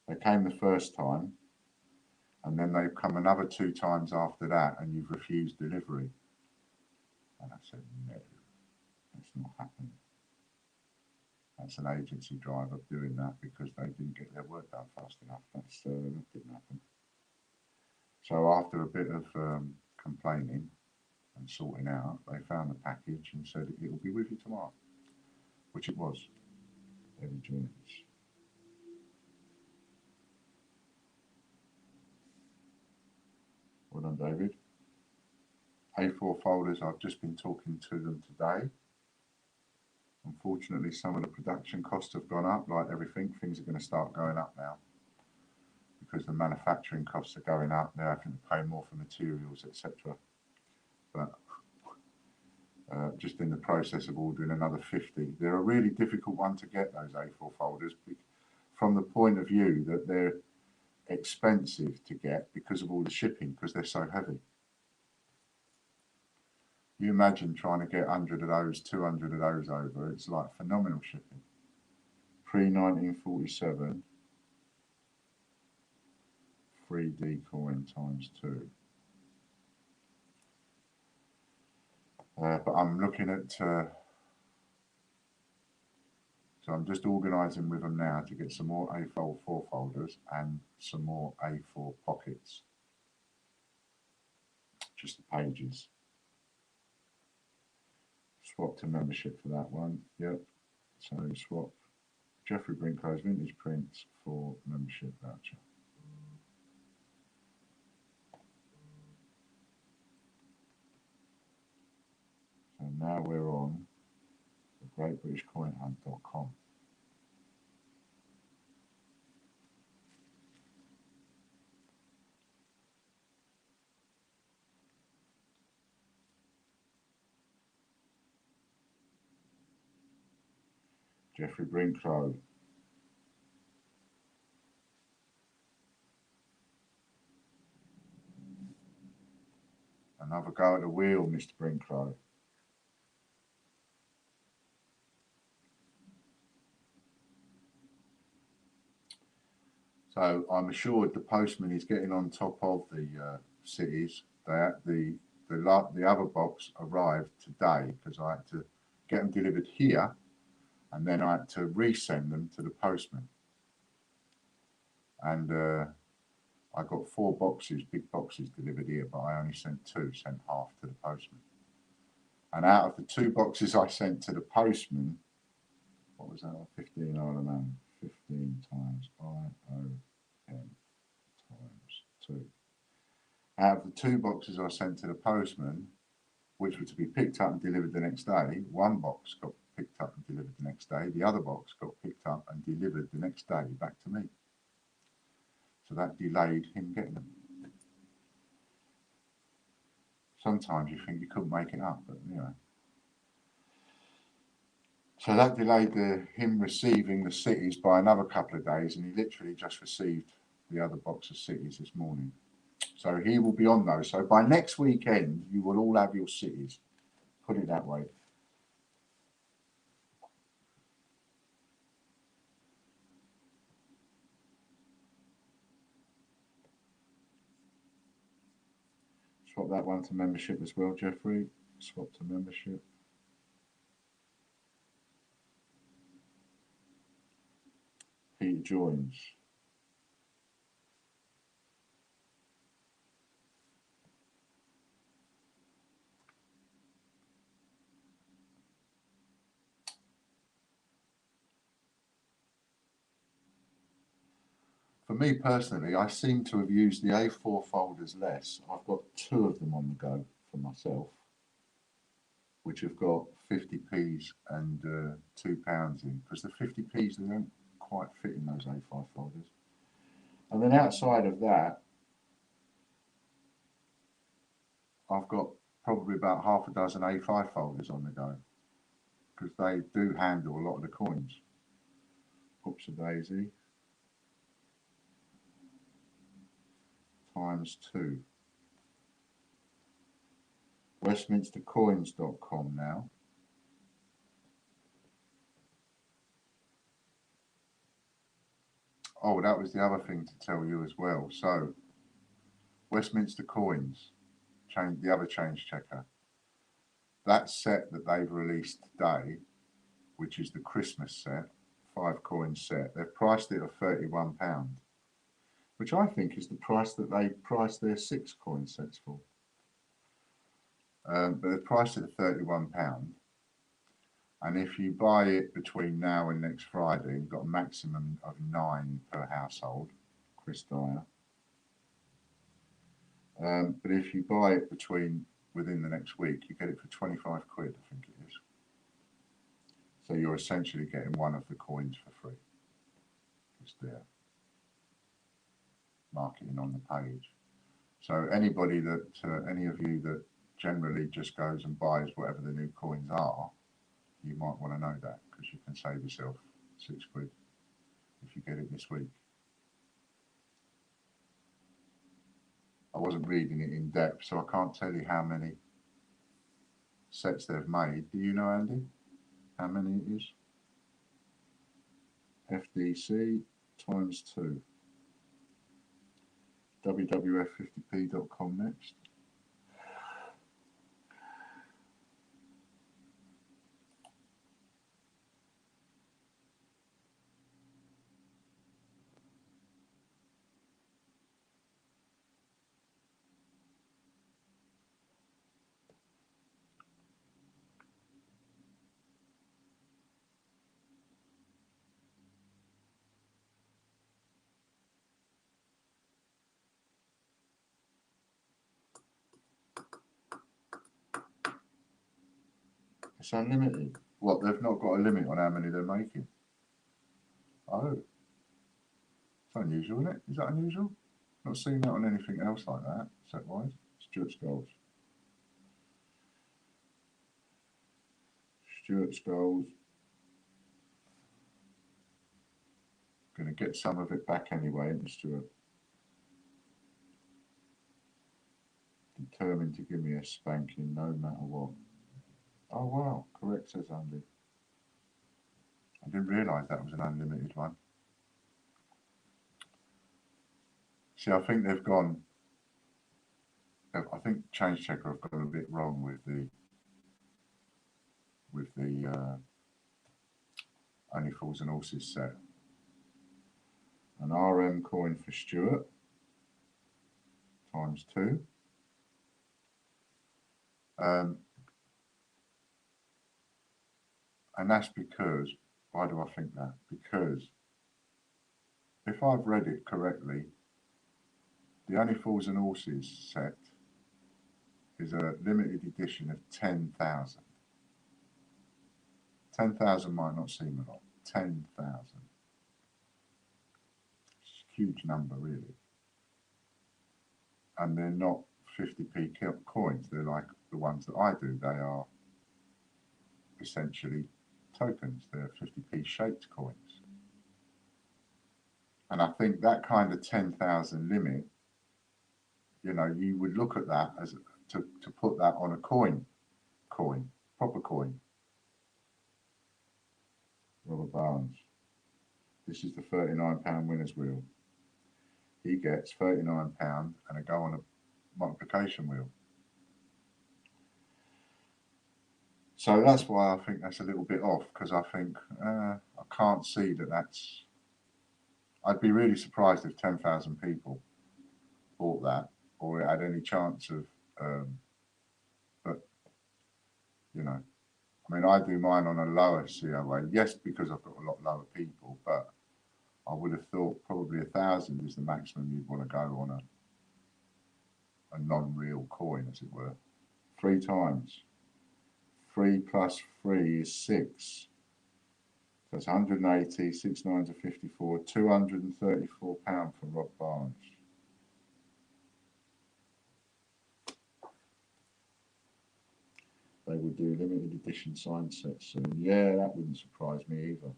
they came the first time and then they've come another 2 times after that and you've refused delivery. And I said, no, that's not happening. That's an agency driver doing that because they didn't get their work done fast enough. That didn't happen. So after a bit of complaining and sorting out, they found the package and said it will be with you tomorrow, which it was. Heavy joints. Well done, David. A4 folders, I've just been talking to them today. Unfortunately, some of the production costs have gone up, like everything. Things are going to start going up now because the manufacturing costs are going up. They're having to pay more for materials, etc. But just in the process of ordering another 50. They're a really difficult one to get, those A4 folders, from the point of view that they're expensive to get because of all the shipping, because they're so heavy. You imagine trying to get 100 of those, 200 of those over, it's like phenomenal shipping. Pre-1947, 3D coin times 2. But I'm looking at, so I'm just organising with them now to get some more A4 folders and some more A4 pockets. Just the pages. Swap to membership for that one. Yep. So swap Jeffrey Brinkow's vintage prints for membership voucher. So And now we're on the greatbritishcoinhunt.com. Jeffrey Brinklow. Another go at the wheel, Mr. Brinklow. So I'm assured the postman is getting on top of the cities. The other box arrived today because I had to get them delivered here, and then I had to resend them to the postman. And I got 4 boxes, big boxes delivered here, but I only sent 2, sent half to the postman. And out of the 2 boxes I sent to the postman, what was that? 15, I don't know, 15 times ION times 2. Out of the 2 boxes I sent to the postman, which were to be picked up and delivered the next day, 1 box got picked up and delivered the next day. The other box got picked up and delivered the next day back to me. So that delayed him getting them. Sometimes you think you couldn't make it up, but you know. So that delayed him receiving the cities by another couple of days, and he literally just received the other box of cities this morning. So he will be on those. So by next weekend, you will all have your cities. Put it that way. Swap that one to membership as well, Jeffrey. Swap to membership. Peter joins. For me personally, I seem to have used the A4 folders less. I've got 2 of them on the go for myself, which have got 50p's and £2 in, because the 50p's, they don't quite fit in those A5 folders. And then outside of that, I've got probably about half a dozen A5 folders on the go, because they do handle a lot of the coins. Oops a daisy. Times 2. Westminstercoins.com now. Oh, that was the other thing to tell you as well. So, Westminster Coins, the other change checker. That set that they've released today, which is the Christmas set, 5 coin set, they've priced it at £31, which I think is the price that they priced their 6 coin sets for. But they've priced it at £31. And if you buy it between now and next Friday, you've got a maximum of 9 per household, Chris Dyer. But if you buy it within the next week, you get it for 25 quid, I think it is. So you're essentially getting one of the coins for free. It's there. Marketing on the page. So anybody that, any of you that generally just goes and buys whatever the new coins are, you might want to know that, because you can save yourself 6 quid if you get it this week. I wasn't reading it in depth, so I can't tell you how many sets they've made. Do you know, Andy, how many it is? FDC times 2. WWF50p.com next. It's unlimited. What, they've not got a limit on how many they're making? Oh. It's unusual, isn't it? Is that unusual? Not seen that on anything else like that, set-wise. Stuart Skulls. Stuart Skulls. Going to get some of it back anyway, isn't Stuart? Determined to give me a spanking no matter what. Oh wow, correct, says Andy. I didn't realise that was an unlimited one. See, I think they've gone. I think Change Checker have gone a bit wrong with the Only Fools and Horses set. An RM coin for Stuart ×2. And that's because, why do I think that? Because if I've read it correctly, the Only Fools and Horses set is a limited edition of 10,000. 10,000 might not seem a lot. 10,000. It's a huge number, really. And they're not 50p coins. They're like the ones that I do. They are essentially tokens. They're 50p shaped coins. And I think that kind of 10,000 limit, you know, you would look at that as to put that on a coin, proper coin. Robert Barnes. This is the £39 winner's wheel. He gets £39 and a go on a multiplication wheel. So that's why I think that's a little bit off, because I think I can't see that that's. I'd be really surprised if 10,000 people bought that, or it had any chance of. But you know, I mean, I do mine on a lower COA. Yes, because I've got a lot lower people, but I would have thought probably 1,000 is the maximum you'd want to go on a non-real coin, as it were. 3 times. 3 plus 3 is 6. So it's 180, 6 9s are 54, £234 for Rob Barnes. They will do limited edition signed sets soon. Yeah, that wouldn't surprise me either.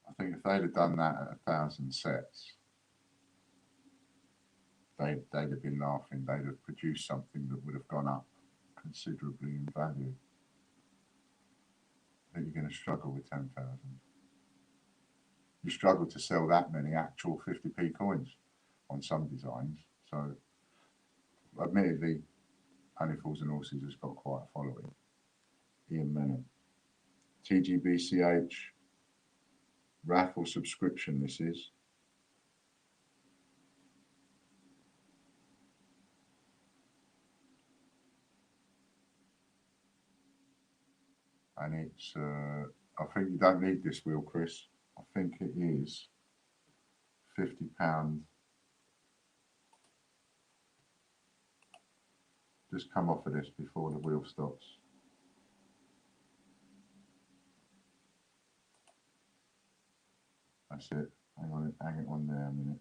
I think if they'd have done that at 1,000 sets, they'd have been laughing. They'd have produced something that would have gone up considerably in value. I think you're going to struggle with 10,000. You struggle to sell that many actual 50p coins on some designs. So, admittedly, Only Fools and Horses has got quite a following. Ian Mennett. TGBCH raffle subscription, this is. And it's, I think you don't need this wheel, Chris. I think it is £50. Just come off of this before the wheel stops. That's it. Hang it on there a minute.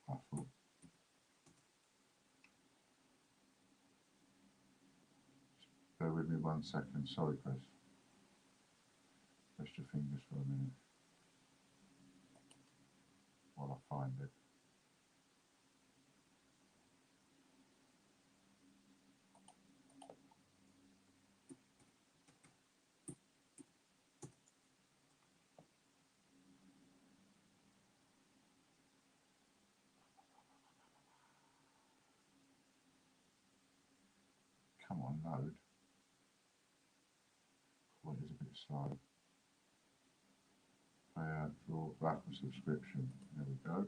I thought. Bear with me 1 second. Sorry, Chris. Rest your fingers for a minute while I find it. Come on, load. What is a bit slow? Payout for raffle subscription. There we go.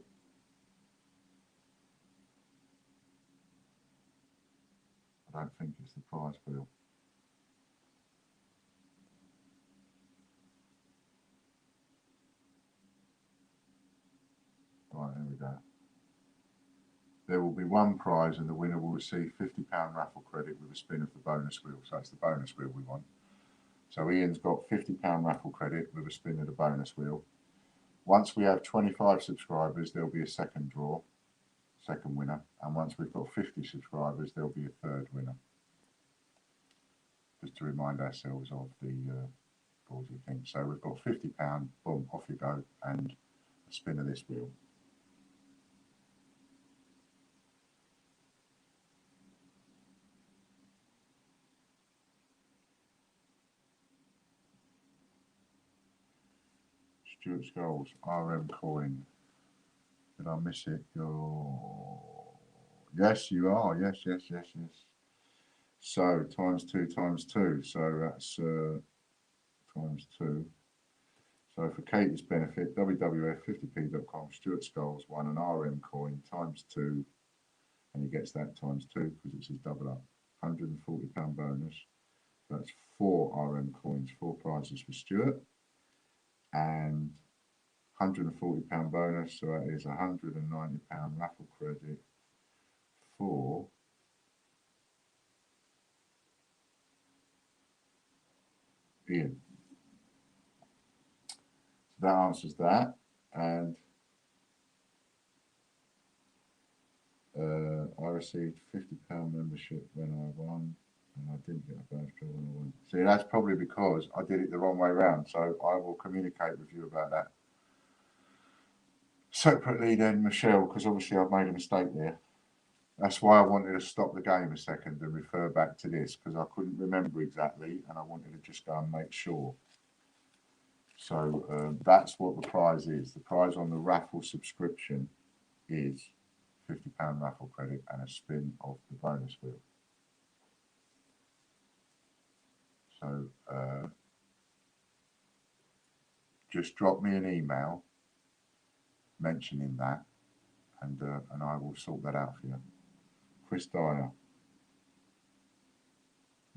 I don't think it's the prize wheel. Right, there we go. There will be one prize and the winner will receive £50 raffle credit with a spin of the bonus wheel. So it's the bonus wheel we want. So Ian's got £50 raffle credit with a spin of the bonus wheel. Once we have 25 subscribers, there'll be a second draw, second winner. And once we've got 50 subscribers, there'll be a third winner. Just to remind ourselves of the ballsy thing. So we've got £50, boom, off you go, and a spin of this wheel. Stuart Scholes, RM coin. Did I miss it? Yes, you are. Yes. So times two. So that's times two. So for Katie's benefit, WWF50p.com, Stuart Scholes won an RM coin times two, and he gets that times two because it's his double up. £140 bonus. So that's 4 RM coins, 4 prizes for Stuart, and £140 bonus. So that is £190 raffle credit for Ian. So that answers that, and I received £50 membership when I won, and I didn't get a badge when I won. See, that's probably because I did it the wrong way round. So I will communicate with you about that separately then, Michelle, because obviously I've made a mistake there. That's why I wanted to stop the game a second and refer back to this, because I couldn't remember exactly and I wanted to just go and make sure. So that's what the prize is. The prize on the raffle subscription is £50 raffle credit and a spin of the bonus wheel. So just drop me an email mentioning that, and I will sort that out for you. Chris Dyer.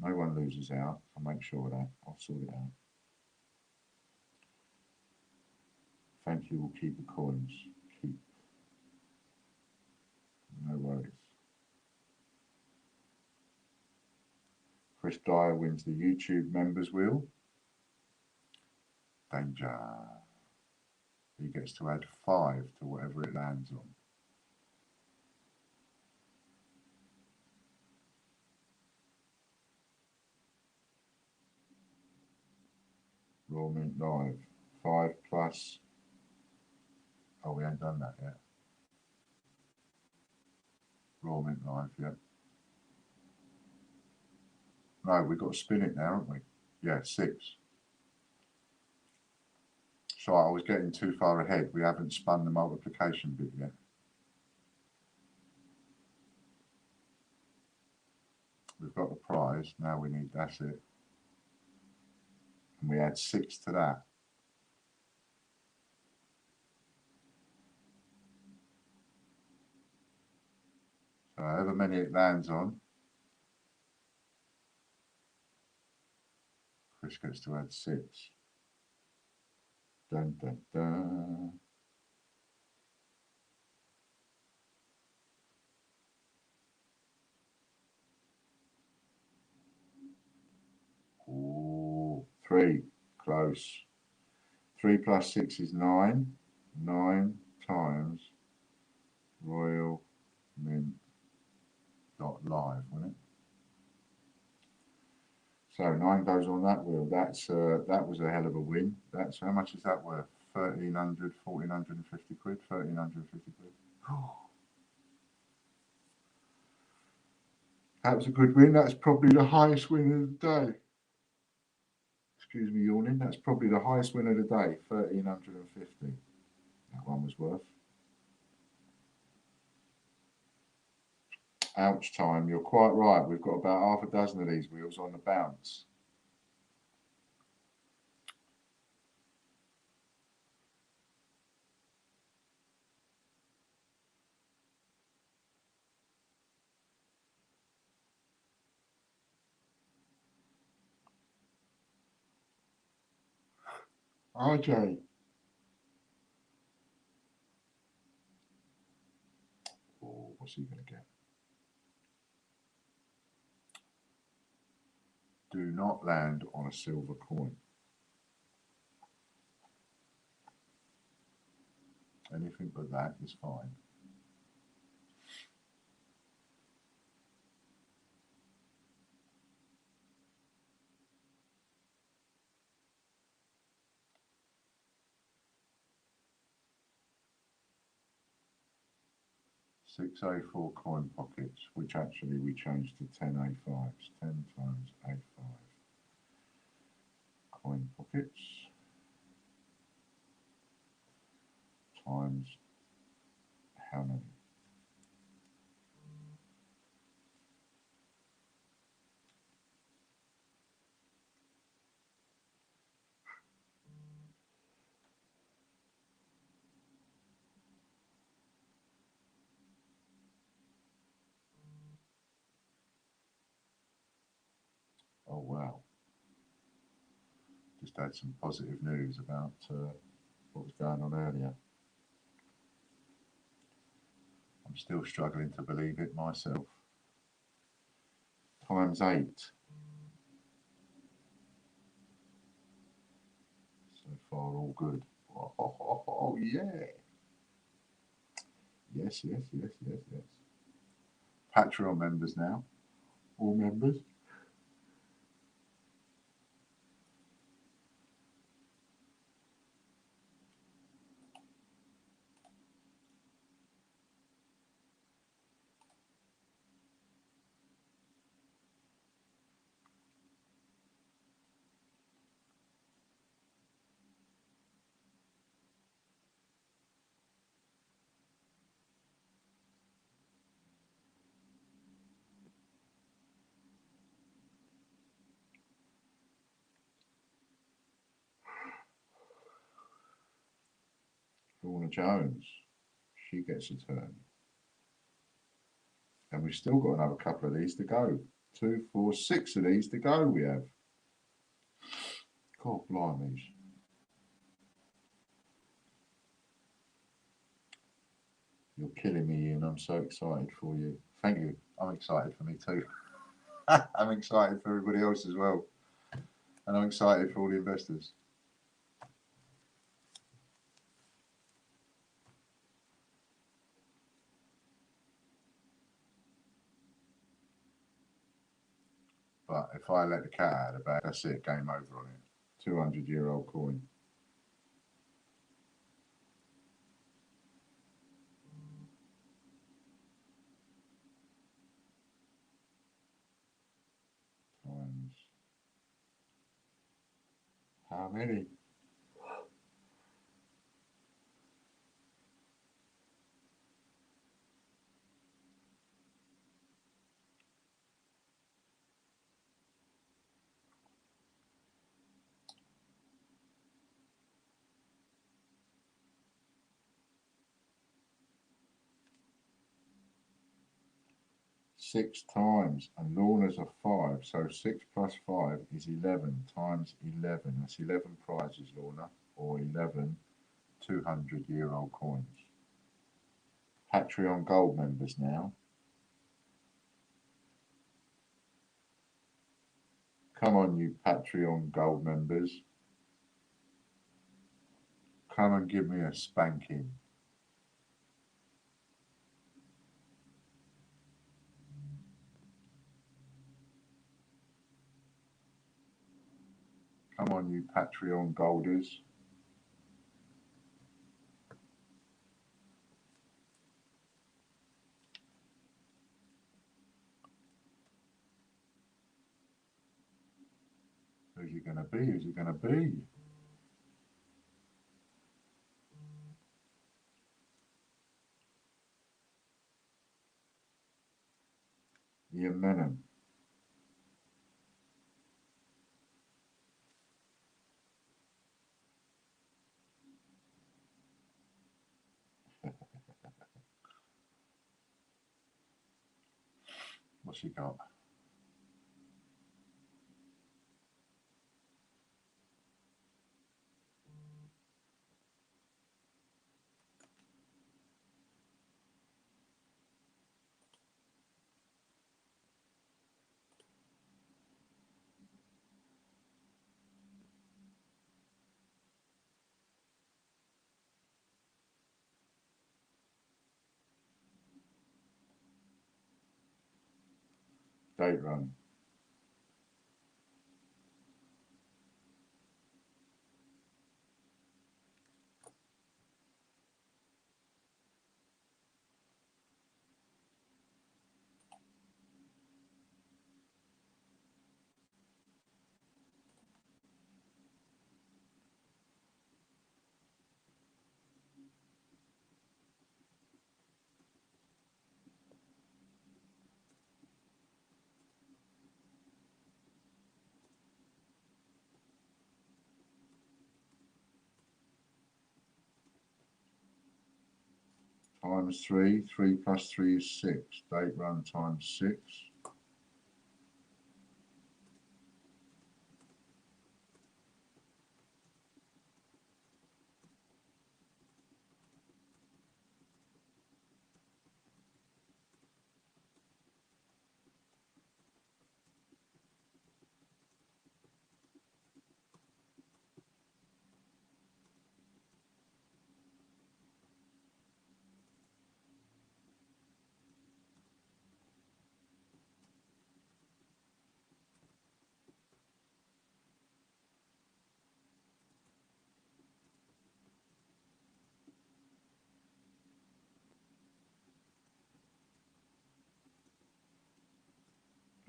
No one loses out. I'll make sure of that. I'll sort it out. Thank you. We'll keep the coins. Keep. No worries. Chris Dyer wins the YouTube members wheel. Danger. He gets to add 5 to whatever it lands on. Raw Mint Live. 5 plus. Oh, we ain't done that yet. Raw Mint Live, yeah. No, we've got to spin it now, haven't we? Yeah, 6. So I was getting too far ahead. We haven't spun the multiplication bit yet. We've got the prize. Now we need, that's it. And we add 6 to that. So however many it lands on, Chris gets to add 6. Dun, dun, dun. Ooh, 3, close. 3 plus 6 is 9. 9 times Royal Mint .live, wouldn't it? So 9 goes on that wheel. That's that was a hell of a win. That's how much is that worth? 1,300, 1,450 quid, 1,350 quid. That was a good win. That's probably the highest win of the day. Excuse me yawning. That's probably the highest win of the day. 1,350. That one was worth. Ouch time. You're quite right. We've got about half a dozen of these wheels on the bounce. RJ. What's he going to get? Do not land on a silver coin. Anything but that is fine. Six A4 coin pockets, which actually we changed to 10 A5s. 10 times A5 coin pockets times how many? Oh wow. Just had some positive news about what was going on earlier. I'm still struggling to believe it myself. Times 8. So far all good. Oh yeah. Yes. Patreon members now. All members. Lorna Jones, she gets a turn. And we've still got another couple of these to go. 2, 4, 6 of these to go we have. God blimey. You're killing me, Ian. I'm so excited for you. Thank you. I'm excited for me too. I'm excited for everybody else as well. And I'm excited for all the investors. But if I let the cat out of the bag, that's it. Game over on it. 200-year-old coin. Times how many? Six times, and Lorna's a 5, so 6 plus 5 is 11 times 11. That's 11 prizes, Lorna, or 11 200-year-old coins. Patreon Gold members now. Come on, you Patreon Gold members. Come and give me a spanking. Come on, you Patreon Golders. Who's it going to be? Who's it going to be? Ian Menon. What's he got? Date run. Times 3. 3 plus 3 is 6. Date run times 6.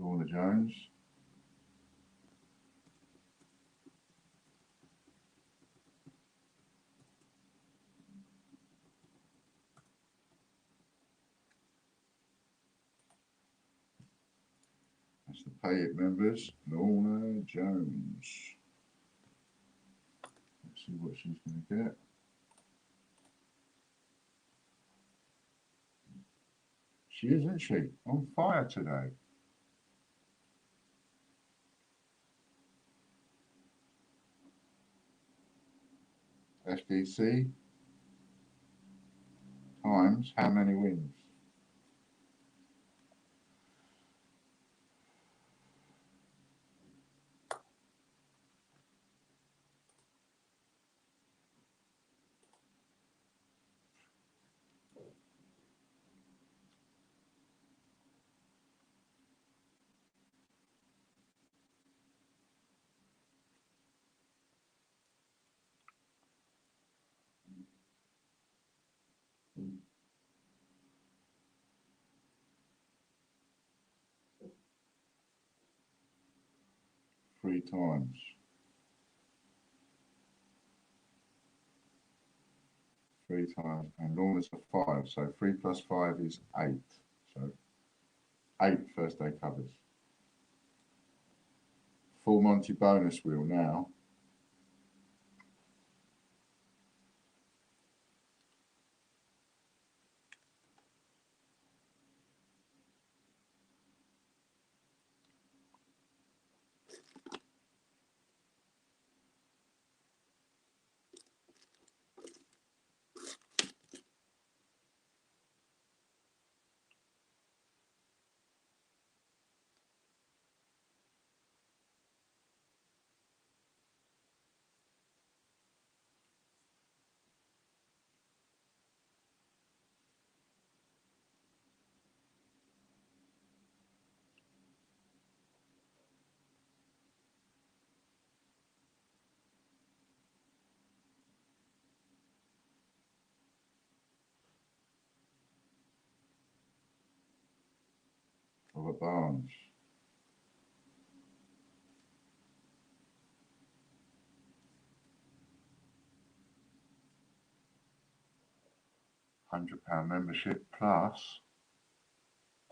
Lorna Jones. That's the Pay It members. Lorna Jones. Let's see what she's going to get. She is, isn't she? On fire today. FDC times how many wins? Three times. Three times. And Lorna's a 5. So 3 plus 5 is 8. So 8 first day covers. Full Monty bonus wheel now. Robert Barnes. £100 membership plus.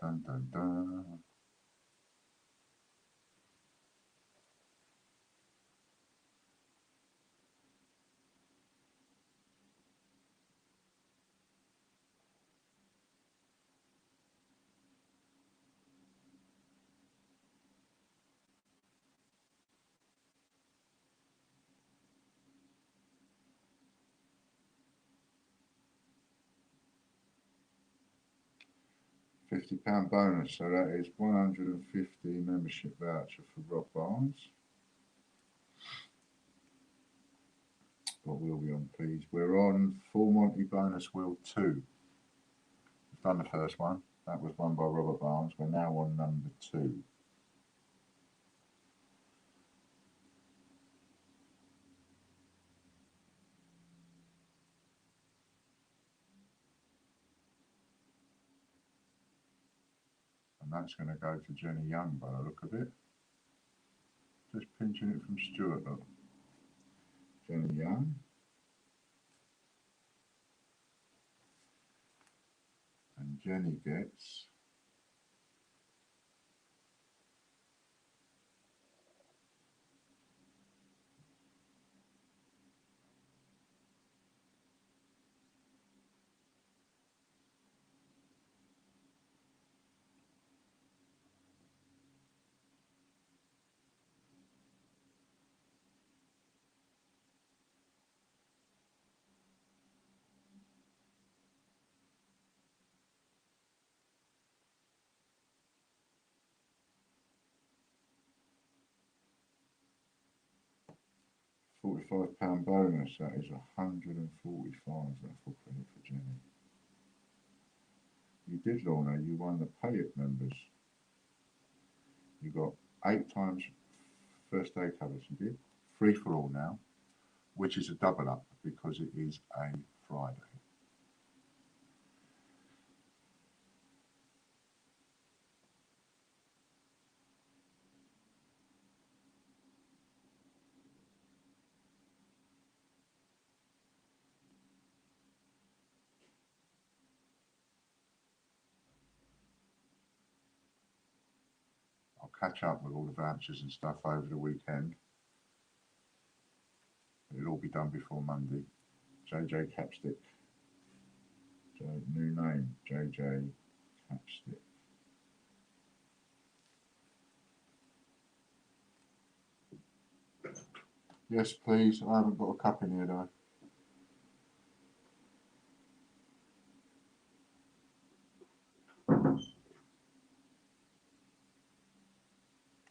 Dun dun dun. £50 bonus, so that is 150 membership voucher for Rob Barnes. What wheel are we on, please? We're on Full Monty bonus wheel 2. We've done the first one. That was won by Robert Barnes. We're now on number 2. that's going to go to Jenny Young by the look of it. Just pinching it from Stuart, look. Jenny Young. And Jenny gets 45 bonus. That is 145. That's full credit for Jenny. You did, Lorna. You won the Pay It members. You got 8 times first day covers. You did. Free for all now, which is a double up because it is a Friday. I'll catch up with all the vouchers and stuff over the weekend. It'll all be done before Monday. JJ Capstick. New name, JJ Capstick. Yes, please. I haven't got a cup in here, though.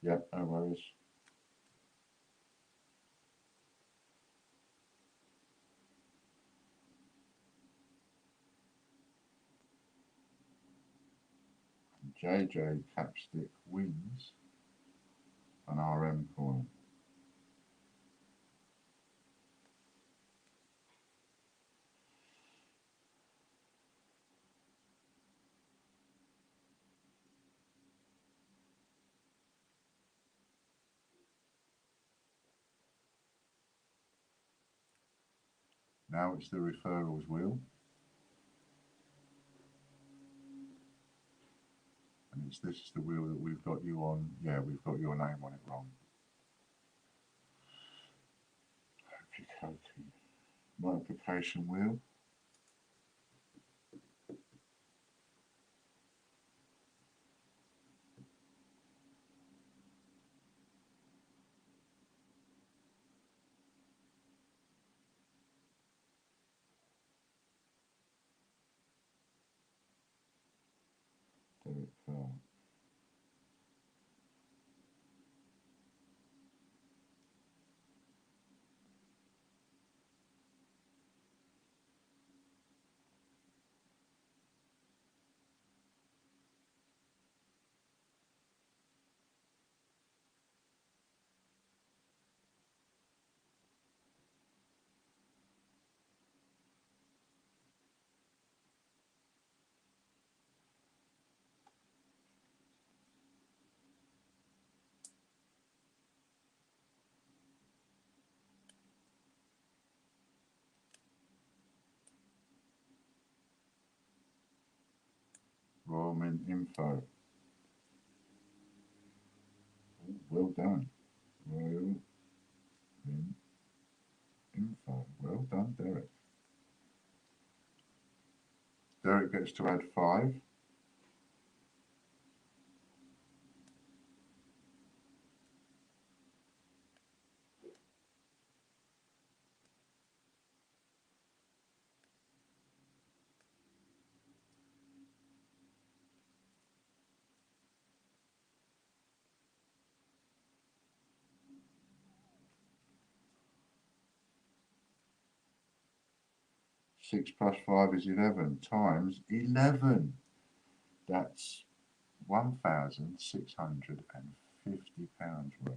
Yep, no worries. JJ Capstick wins an RM coin. Now it's the referrals wheel. And this is the wheel that we've got you on. Yeah, we've got your name on it wrong. Okay. Multiplication wheel. Derek Clark. Royal Mint Info. Ooh, well done. Royal Mint Info. Well done, Derek. Derek gets to add 5. Six plus 5 is 11 times 11. That's £1,650 worth.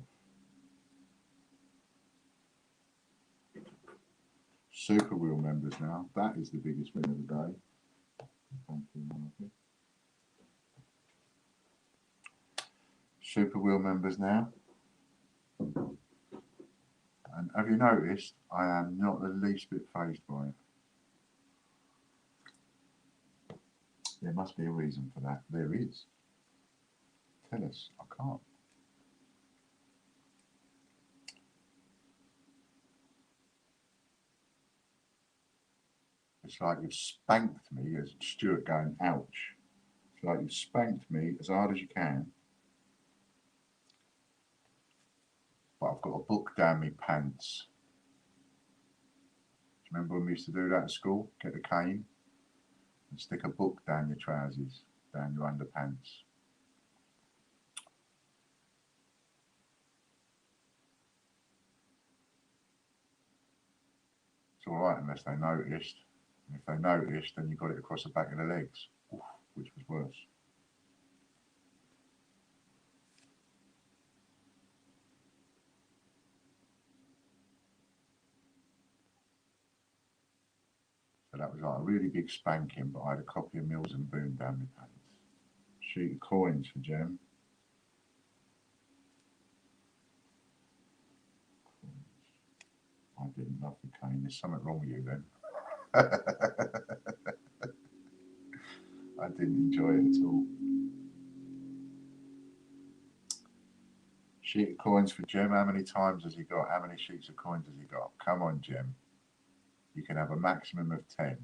Super Wheel members now. That is the biggest win of the day. Thank you, Margaret. Super Wheel members now. And have you noticed I am not the least bit phased by it? There must be a reason for that. There is. Tell us. I can't. It's like you've spanked me, as Stuart going, ouch. It's like you've spanked me as hard as you can. But I've got a book down my pants. Do you remember when we used to do that at school? Get a cane and stick a book down your trousers, down your underpants. It's all right unless they noticed. And if they noticed, then you got it across the back of the legs, oof, which was worse. So that was like a really big spanking, but I had a copy of Mills and Boon down my pants. Sheet of coins for Jem. I didn't love the cane. There's something wrong with you then. I didn't enjoy it at all. Sheet of coins for Jem. How many times has he got? How many sheets of coins has he got? Come on, Jem. You can have a maximum of 10. And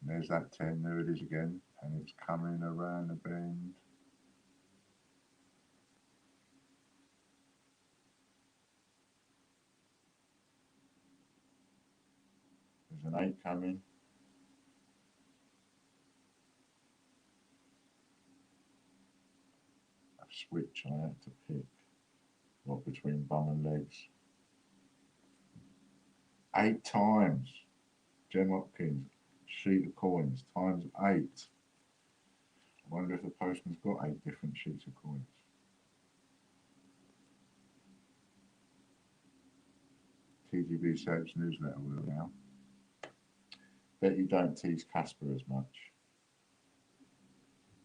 there's that 10. There it is again. And it's coming around the bend. There's an 8 coming. A switch I had to pick. What between bum and legs? 8 times. Jem Hopkins, sheet of coins, times 8. I wonder if the postman's got 8 different sheets of coins. TGB Soaps newsletter will now. Bet you don't tease Casper as much.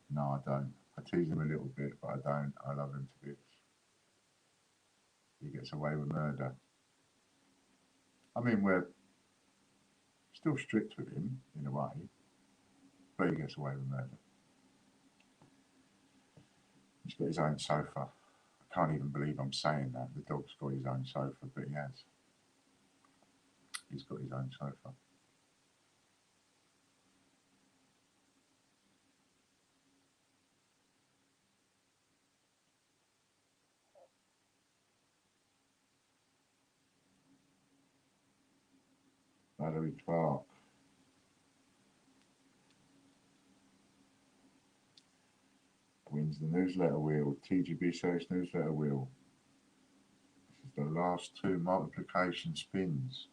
No, I don't. I tease him a little bit, but I don't. I love him to bits. He gets away with murder. I mean, we're still strict with him in a way, but he gets away with murder. He's got his own sofa. I can't even believe I'm saying that. The dog's got his own sofa, but he has. He's got his own sofa. Valerie Clark. Wins the newsletter wheel. TGB Soaps newsletter wheel. This is the last 2 multiplication spins.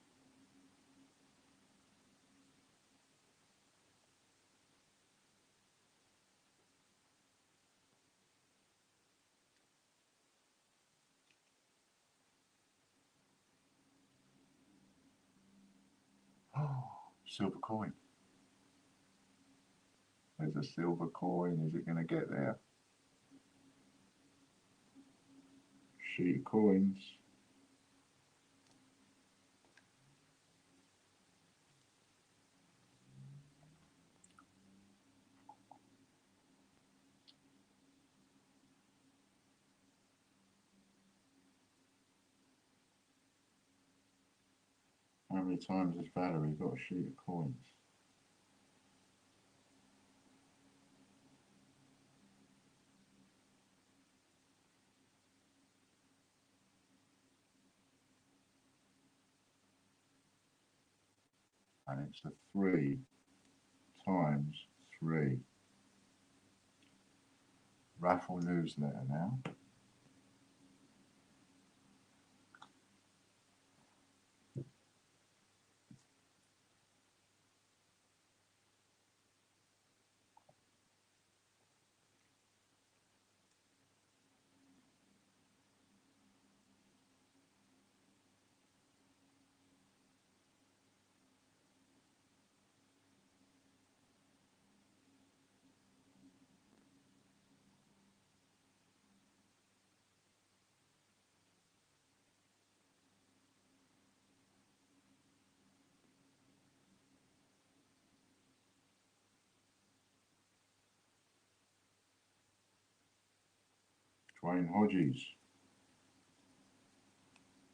Oh, silver coin. There's a silver coin. Is it going to get there? Sheet of coins. How many times has Valerie got a sheet of coins? And it's a 3 times 3. Raffle newsletter now. Dwayne Hodges.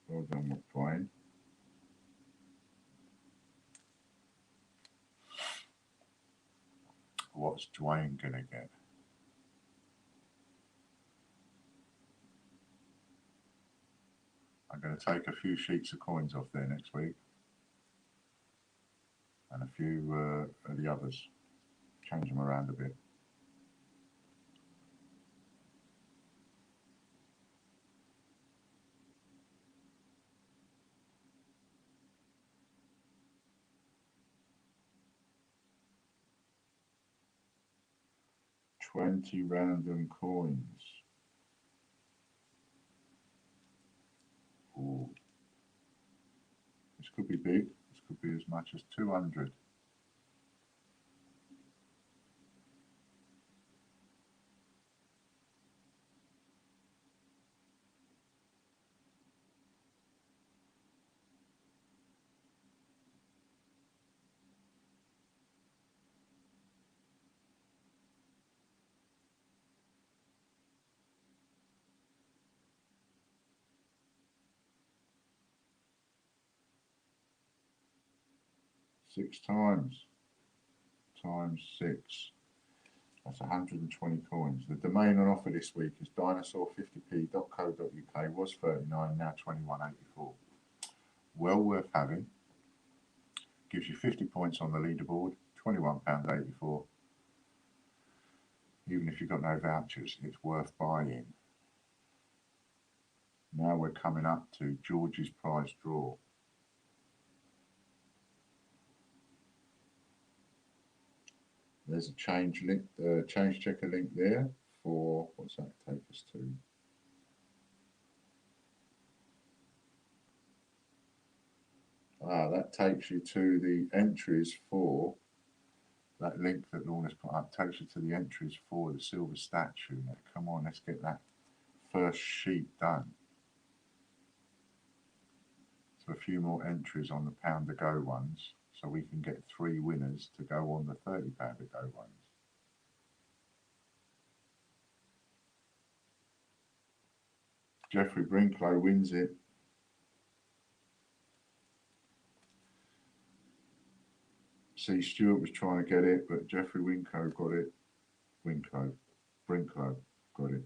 Well done, Dwayne. What's Dwayne gonna get? I'm going to take a few sheets of coins off there next week, and a few of the others. Change them around a bit. $20 random coins. Ooh. This could be big. This could be as much as 200. Six times 6. That's 120 coins. The domain on offer this week is dinosaur50p.co.uk. Was 39, now 21.84. Well worth having. Gives you 50 points on the leaderboard. £21.84. Even if you've got no vouchers, it's worth buying. Now we're coming up to George's prize draw. There's a change checker link there for, what's that take us to? That takes you to the entries for, that link that Lorna's put up takes you to the entries for the silver statue. Now, come on, let's get that first sheet done. So a few more entries on the pound to go ones, so we can get 3 winners to go on the £30 to go ones. Jeffrey Brinklow wins it. See, Stuart was trying to get it, but Jeffrey Brinklow got it. Brinklow got it.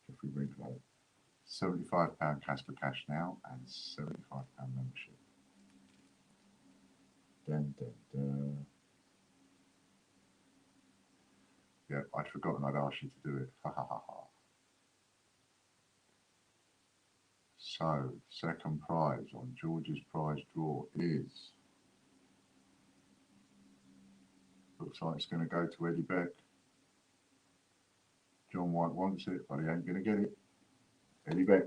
Jeffrey Brinklow. £75 Casper Cash now and £75 membership. Dun, dun, dun. Yeah, I'd forgotten I'd asked you to do it. Ha ha ha ha. So, second prize on George's prize draw is, looks like it's going to go to Eddie Beck. John White wants it, but he ain't going to get it. Eddie Beck.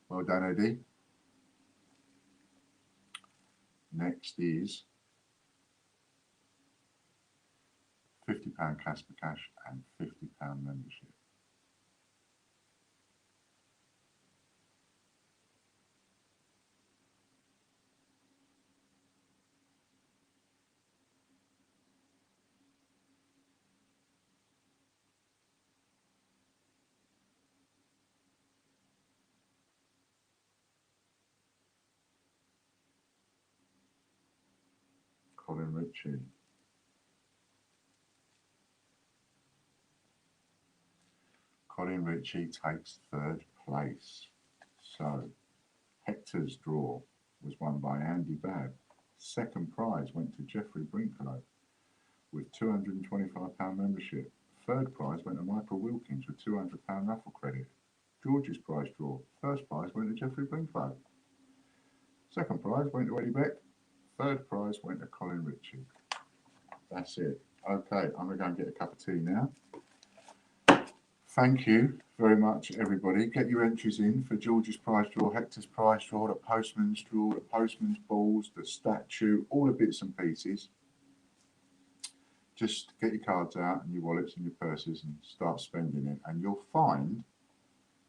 Well done, Eddie. Next is £50 Casper Cash and £50 membership. Colin Ritchie. Colin Ritchie takes 3rd place. So, Hector's draw was won by Andy Babb. Second prize went to Jeffrey Brinklow with £225 membership. Third prize went to Michael Wilkins with £200 raffle credit. George's prize draw. First prize went to Jeffrey Brinklow. Second prize went to Eddie Beck. Third prize went to Colin Ritchie. That's it. Okay, I'm going to go and get a cup of tea now. Thank you very much, everybody. Get your entries in for George's prize draw, Hector's prize draw, the postman's draw, the postman's balls, the statue, all the bits and pieces. Just get your cards out and your wallets and your purses and start spending it, and you'll find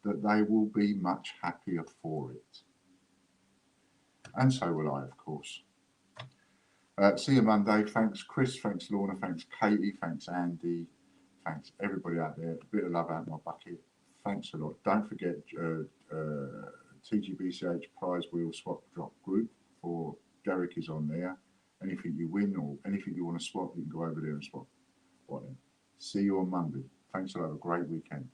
that they will be much happier for it. And so will I, of course. See you Monday. Thanks, Chris. Thanks, Lorna. Thanks, Katie. Thanks, Andy. Thanks, everybody out there. A bit of love out of my bucket. Thanks a lot. Don't forget TGBCH Prize Wheel Swap Drop Group for Derek is on there. Anything you win or anything you want to swap, you can go over there and swap. Right then. See you on Monday. Thanks a lot. Have a great weekend.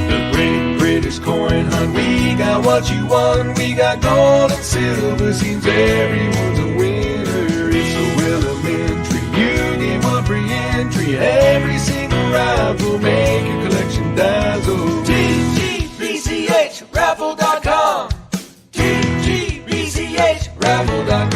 The great British coin hunt, we got what you want. We got gold and silver, seems everyone's a winner. It's so elementary, you get one free entry. Every single rifle, make your collection dazzle. TGBCHraffle.com TGBCHraffle.com